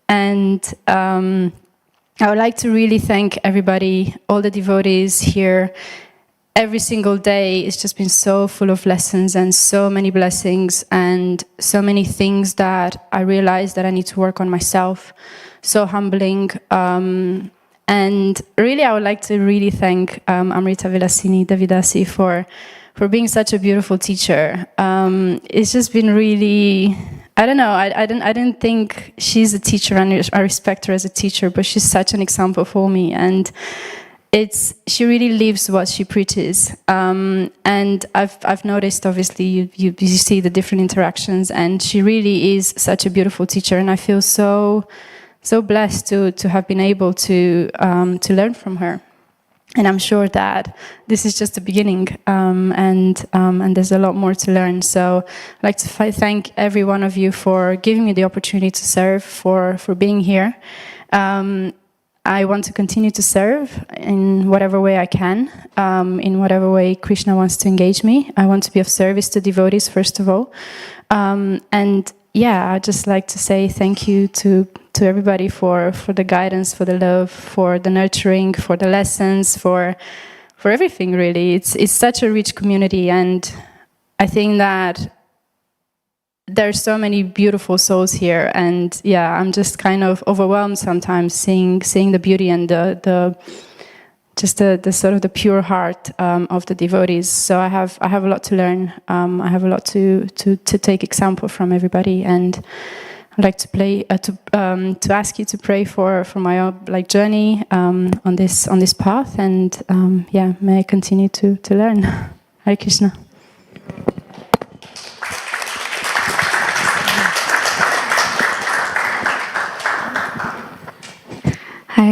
And I would like to really thank everybody, all the devotees here. Every single day, it's just been so full of lessons and so many blessings and so many things that I realized that I need to work on myself. So humbling. And really, I would like to really thank Amrita Vilasini Davidasi for being such a beautiful teacher. It's just been really, I don't know, I didn't think she's a teacher, and I respect her as a teacher, but she's such an example for me. And she really lives what she preaches, and I've noticed. Obviously, you see the different interactions, and she really is such a beautiful teacher. And I feel so blessed to have been able to learn from her. And I'm sure that this is just the beginning, and there's a lot more to learn. So I'd like to thank every one of you for giving me the opportunity to serve, for being here. I want to continue to serve in whatever way I can, in whatever way Krishna wants to engage me. I want to be of service to devotees, first of all. And yeah, I'd just like to say thank you to everybody for the guidance, for the love, for the nurturing, for the lessons, for everything, really. It's such a rich community, and I think that there's so many beautiful souls here, and yeah, I'm just kind of overwhelmed sometimes seeing the beauty and the sort of the pure heart of the devotees. So I have a lot to learn. I have a lot to take example from everybody, and I'd like to ask you to pray for my own journey on this path, and yeah, may I continue to learn. Hare Krishna.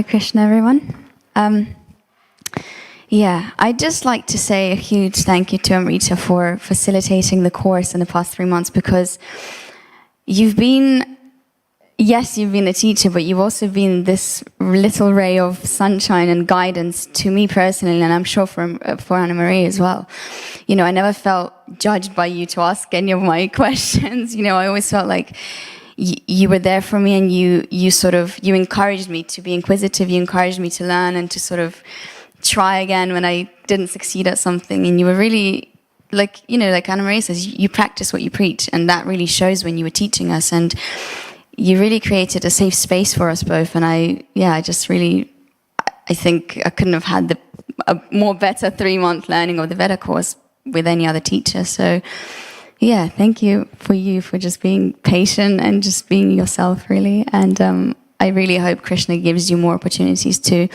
Hare Krishna, everyone. I'd just like to say a huge thank you to Amrita for facilitating the course in the past 3 months, because you've been a teacher, but you've also been this little ray of sunshine and guidance to me personally, and I'm sure for Anna Marie as well. I never felt judged by you to ask any of my questions. I always felt like you were there for me, and you encouraged me to be inquisitive, you encouraged me to learn and to sort of try again when I didn't succeed at something. And you were really, like Anna Marie says, you practice what you preach, and that really shows when you were teaching us, and you really created a safe space for us both. And I think I couldn't have had a more better 3-month learning of the Veda course with any other teacher. So thank you for just being patient and just being yourself, really. And I really hope Krishna gives you more opportunities to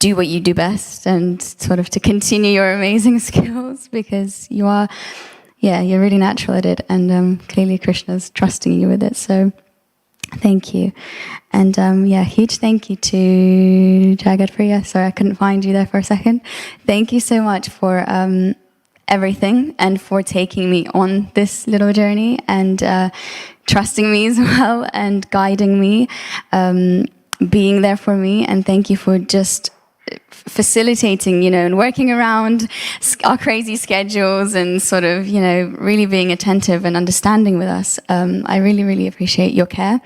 do what you do best and sort of to continue your amazing skills, because you're really natural at it, and clearly Krishna's trusting you with it. So thank you. And huge thank you to Jagat Priya. Sorry, I couldn't find you there for a second. Thank you so much for everything, and for taking me on this little journey, and trusting me as well, and guiding me, being there for me. And thank you for just facilitating, and working around our crazy schedules, and sort of, really being attentive and understanding with us. I really, really appreciate your care.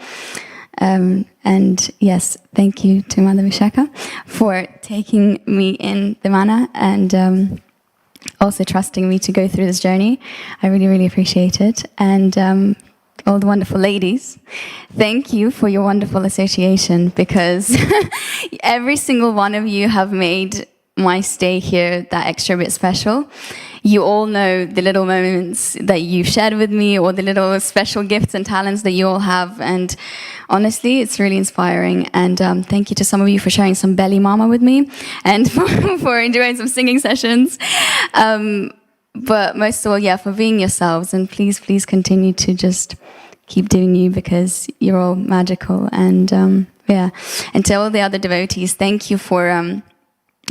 And yes, thank you to Mother Vishaka for taking me in the manor, and also trusting me to go through this journey. I really, really appreciate it. And all the wonderful ladies, thank you for your wonderful association, because every single one of you have made my stay here that extra bit special. You all know the little moments that you've shared with me, or the little special gifts and talents that you all have, and honestly, it's really inspiring. And thank you to some of you for sharing some belly mama with me, and for enjoying some singing sessions. But most of all, for being yourselves, and please continue to just keep doing you, because you're all magical. And and to all the other devotees, thank you for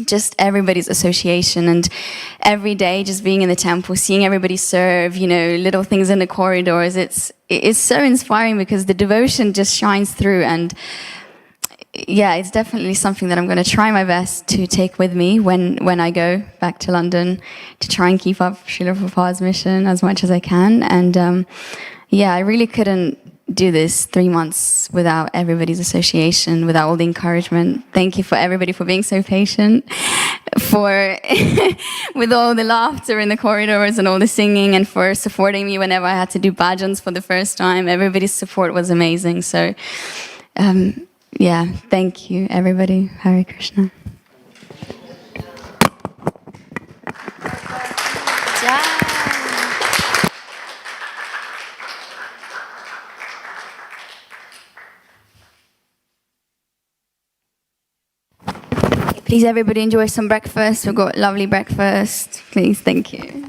just everybody's association, and every day just being in the temple, seeing everybody serve, little things in the corridors. It's so inspiring, because the devotion just shines through. And it's definitely something that I'm going to try my best to take with me when I go back to London, to try and keep up Srila Prabhupada's mission as much as I can. And I really couldn't do this 3 months without everybody's association, without all the encouragement. Thank you for everybody for being so patient, for with all the laughter in the corridors and all the singing, and for supporting me whenever I had to do bhajans for the first time. Everybody's support was amazing. So thank you, everybody. Hare Krishna. Please, everybody, enjoy some breakfast. We've got lovely breakfast. Please, thank you.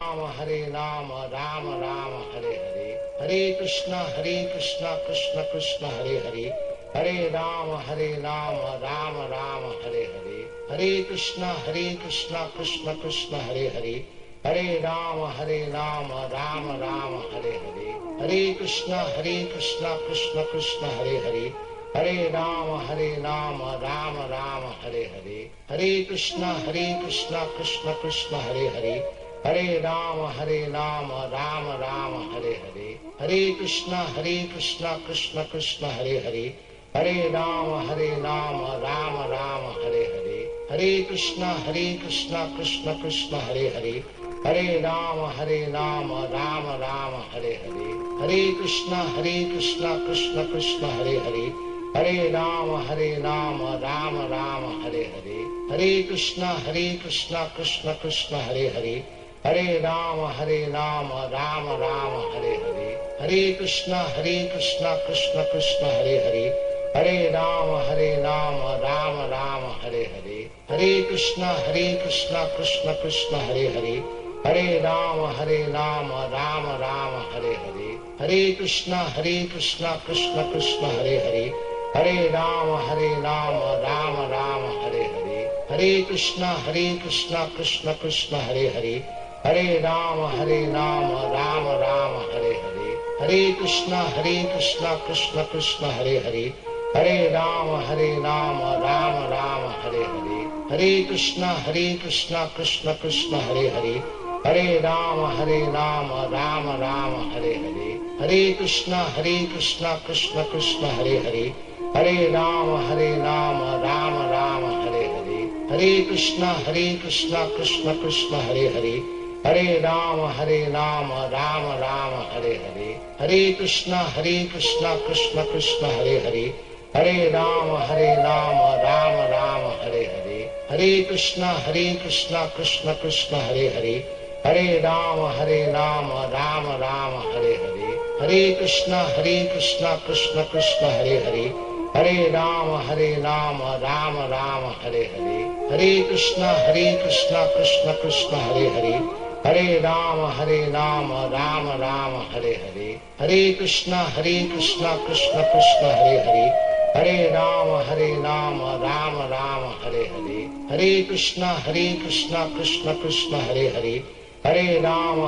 Hare Rama, Rama Rama, Hare Hare. Hare Krishna, Krishna Krishna, Hare Hare. Hare Rama, Rama Rama, Hare Hare. Hare Krishna, Krishna Krishna, Hare Hare. Hare Rama, Rama Rama, Hare Hare. Hare Krishna, Krishna Krishna, Hare Hare. Hare Rama, Rama Rama, Hare Hare. Hare Krishna, Krishna Krishna, Hare Hare. Hare Rama, Rama Rama, Hare Hare. Hare Krishna, Krishna Krishna, Hare Hare. Hare Rama, Rama Rama, Hare Hare. Hare Krishna, Krishna Krishna, Hare Hare. Hare Rama, Rama Rama, Hare Hare. Hare Krishna, Krishna Krishna, Hare Hare. Hare Rama, Rama Rama, Hare Hare. Hare Krishna, Krishna Krishna, Hare Hare. Hare Rama, Rama Rama, Hare Hare. Hare Krishna, Krishna Krishna, Hare Hare. Hare Rama, Rama Rama, Hare Hare. Hare Krishna, Krishna Krishna, Hare Hare. Hare Rama, Rama Rama, Hare Hare. Hare Krishna, Krishna Krishna, Hare Hare. Hare Rama, Rama Rama, Hare Hare. Hare Krishna, Krishna Krishna, Hare Hare. Hare Rama, Rama Rama, Hare Hare. Hare Krishna, Krishna Krishna, Hare Hare. Hare Rama, Rama Rama, Hare Hare. Hare Krishna, Krishna Krishna, Hare Hare. Hare Rama, Rama Rama, Hare Hare. Hare Krishna, Krishna Krishna, Hare Hare. Hare Rama, Rama Rama, Hare Hare. Hare Krishna, Krishna Krishna, Hare Hare. Hare Rama, Rama Rama, Hare Hare. Hare Krishna, Krishna Krishna, Hare Hare. Hare Rama, Rama Rama, Hare Hare. Hare Krishna, Krishna Krishna, Hare Hare. Hare Rama, Rama Rama, Hare Hare. Hare Krishna, Krishna Krishna, Hare Hare. Hare Rama, Rama Rama, Hare Hare. Hare Krishna, Krishna Krishna, Hare Hare. Hare Rama, Rama Rama, Hare Hare. Hare Krishna, Krishna Krishna, Hare Hare. Hare Rama, Rama Rama, Hare Hare. Hare Krishna, Krishna Krishna, Hare Hare. Hare Rama,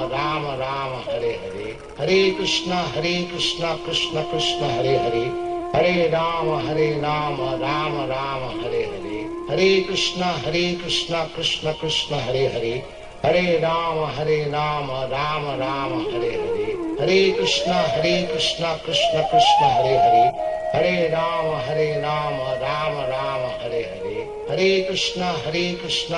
Rama Rama, Hare Hare. Hare Krishna, Krishna Krishna, Hare Hare. Hare Rama, Rama Rama, Hare Hare. Hare Krishna, Krishna Krishna, Hare Hare. Hare Rama, Rama Rama, Hare Hare. Hare Krishna,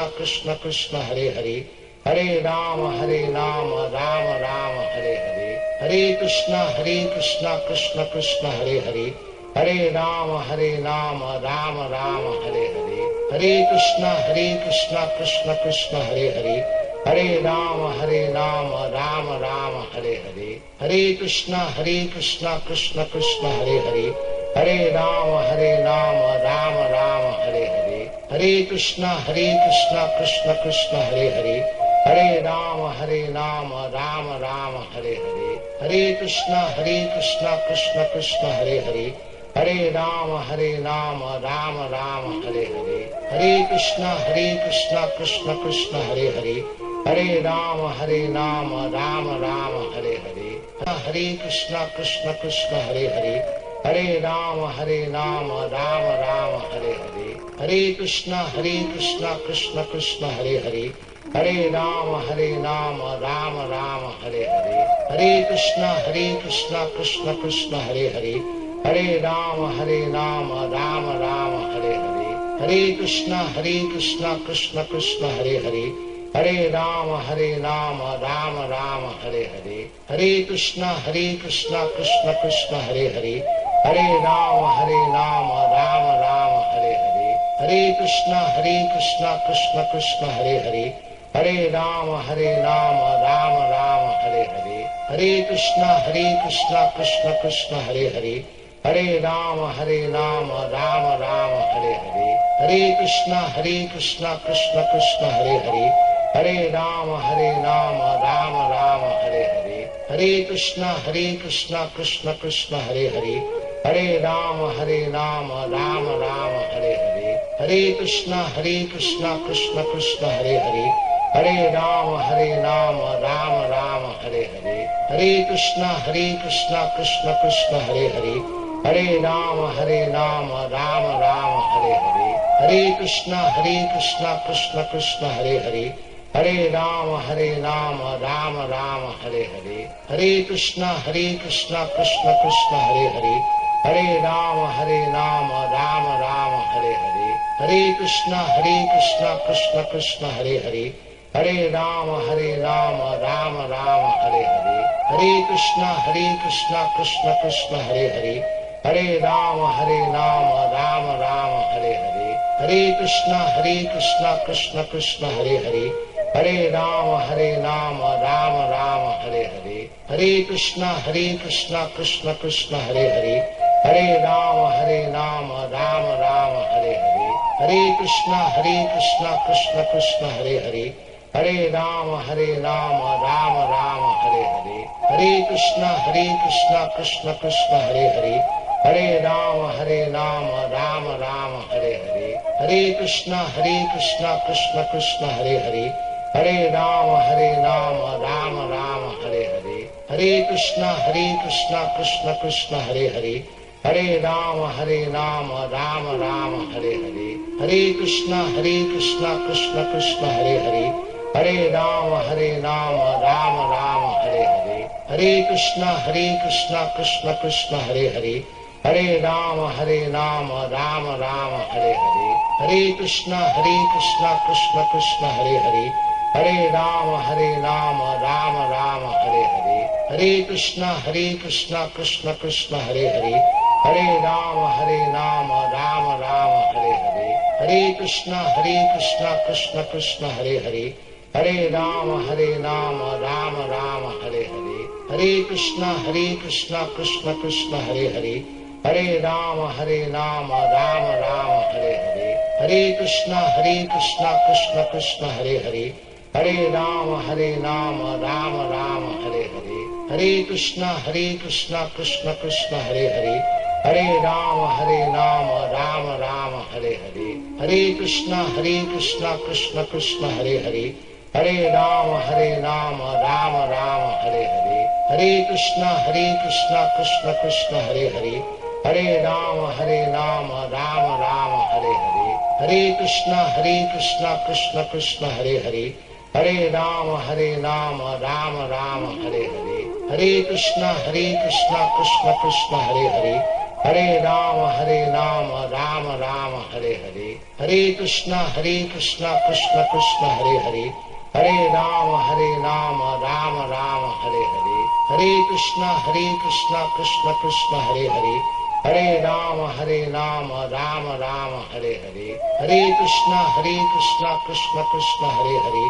Krishna Krishna, Hare Hare. Hare Rama, Rama Rama, Hare Hare. Hare Krishna, Krishna Krishna, Hare Hare. Hare Rama, Rama Rama, Hare Hare. Hare Krishna, Krishna Krishna, Hare Hare. Hare Rama, Rama Rama, Hare Hare. Hare Krishna, Krishna Krishna, Hare Hare. Hare Rama, Rama Rama, Hare Hare. Hare Krishna, Krishna Krishna, Hare Hare. Hare Rama, Rama Rama, Hare Hare. Hare Krishna, Krishna Krishna, Hare Hare. Hare Rama, Rama Rama, Hare Hare. Hare Krishna, Krishna Krishna, Hare Hare. Hare Rama, Rama Rama, Hare Hare. Hare Krishna, Krishna Krishna, Hare Hare. Hare Rama, Rama Rama, Hare Hare. Hare Krishna, Krishna, Hare Hare. Hare Rama, Rama Rama, Hare Hare. Hare Krishna, Krishna, Hare Hare. Hare Rama, Rama Rama, Hare Hare. Hare Krishna, Krishna, Hare Hare. Hare Rama, Rama Rama, Hare Hare. Hare Krishna, Krishna, Hare Hare. Hare Rama, Rama Rama, Hare Hare. Hare Krishna, Krishna Krishna, Hare Hare. Hare Rama, Rama Rama, Hare Hare. Hare Krishna, Krishna, Hare Hare. Hare Rama, Rama Rama, Hare Hare. Hare Krishna, Krishna, Hare Hare. Hare Rama, Rama Rama, Hare Hare. Hare Krishna, Krishna Krishna, Hare Hare. Hare Rama, Rama Rama, Hare Hare. Hare Krishna, Krishna Krishna, Hare Hare. Hare Rama, Rama Rama, Hare Hare. Hare Krishna, Krishna Krishna, Hare Hare. Hare Rama, Rama Rama, Hare Hare. Hare Krishna, Krishna Krishna, Hare Hare. Hare Rama, Rama Rama, Hare Hare. Hare Krishna, Krishna Krishna, Hare Hare. Hare Rama, Rama Rama, Hare Hare. Hare Krishna, Krishna Krishna, Hare Hare. Hare Rama, Rama Rama, Hare Hare. Hare Krishna, Krishna Krishna, Hare Hare. Hare Rama, Rama Rama, Hare Hare. Hare Krishna, Krishna Krishna, Hare Hare. Hare Rama, Rama Rama, Hare Hare. Hare Krishna, Krishna Krishna, Hare Hare. Hare Rama, Rama Rama, Hare Hare. Hare Krishna, Krishna Krishna, Hare Hare. Hare Rama, Rama Rama, Hare Hare. Hare Krishna, Krishna Krishna, Hare Hare. Hare Rama, Rama Rama, Hare Hare. Hare Krishna, Krishna Krishna, Hare Hare. Hare Rama, Rama Rama, Hare Hare. Hare Krishna, Krishna Krishna, Hare Hare. Hare Rama, Rama Rama, Hare Hare. Hare Krishna, Krishna Krishna, Hare Hare. Hare Rama, Rama Rama, Hare Hare. Hare Krishna, Krishna Krishna, Hare Hare. Hare Rama, Rama Rama, Hare Hare. Hare Krishna, Krishna Krishna, Hare Hare. Hare Rama, Rama Rama, Hare Hare. Hare Krishna, Krishna Krishna, Hare Hare. Hare Rama, Rama Rama, Hare Hare. Hare Krishna, Krishna Krishna, Hare Hare. Hare Rama, Rama Rama, Hare Hare. Hare Krishna, Krishna Krishna, Hare Hare. Hare Rama, Rama Rama, Hare Hare. Hare Krishna, Krishna Krishna, Hare Hare. Hare Rama, Rama Rama, Hare Hare. Hare Krishna, Krishna Krishna, Hare Hare. Hare Rama, Rama Rama, Hare Hare. Hare Krishna, Krishna Krishna, Hare Hare. Hare Rama, Rama Rama, Hare Hare. Hare Krishna, Krishna Krishna, Hare Hare. Hare Rama, Rama Rama, Hare Hare. Hare Krishna, Krishna Krishna, Hare Hare. Hare Rama, Rama Rama, Hare Hare. Hare Krishna, Krishna Krishna, Hare Hare. Hare Rama, Rama Rama, Hare Hare. Hare Krishna, Krishna Krishna, Hare Hare. Hare Rama, Rama Rama, Hare Hare. Hare Krishna, Krishna Krishna, Hare Hare. Hare Rama, Rama Rama, Hare Hare. Hare Krishna, Krishna Krishna, Hare Hare. Hare Rama, Rama Rama, Hare Hare. Hare Krishna, Krishna Krishna, Hare Hare.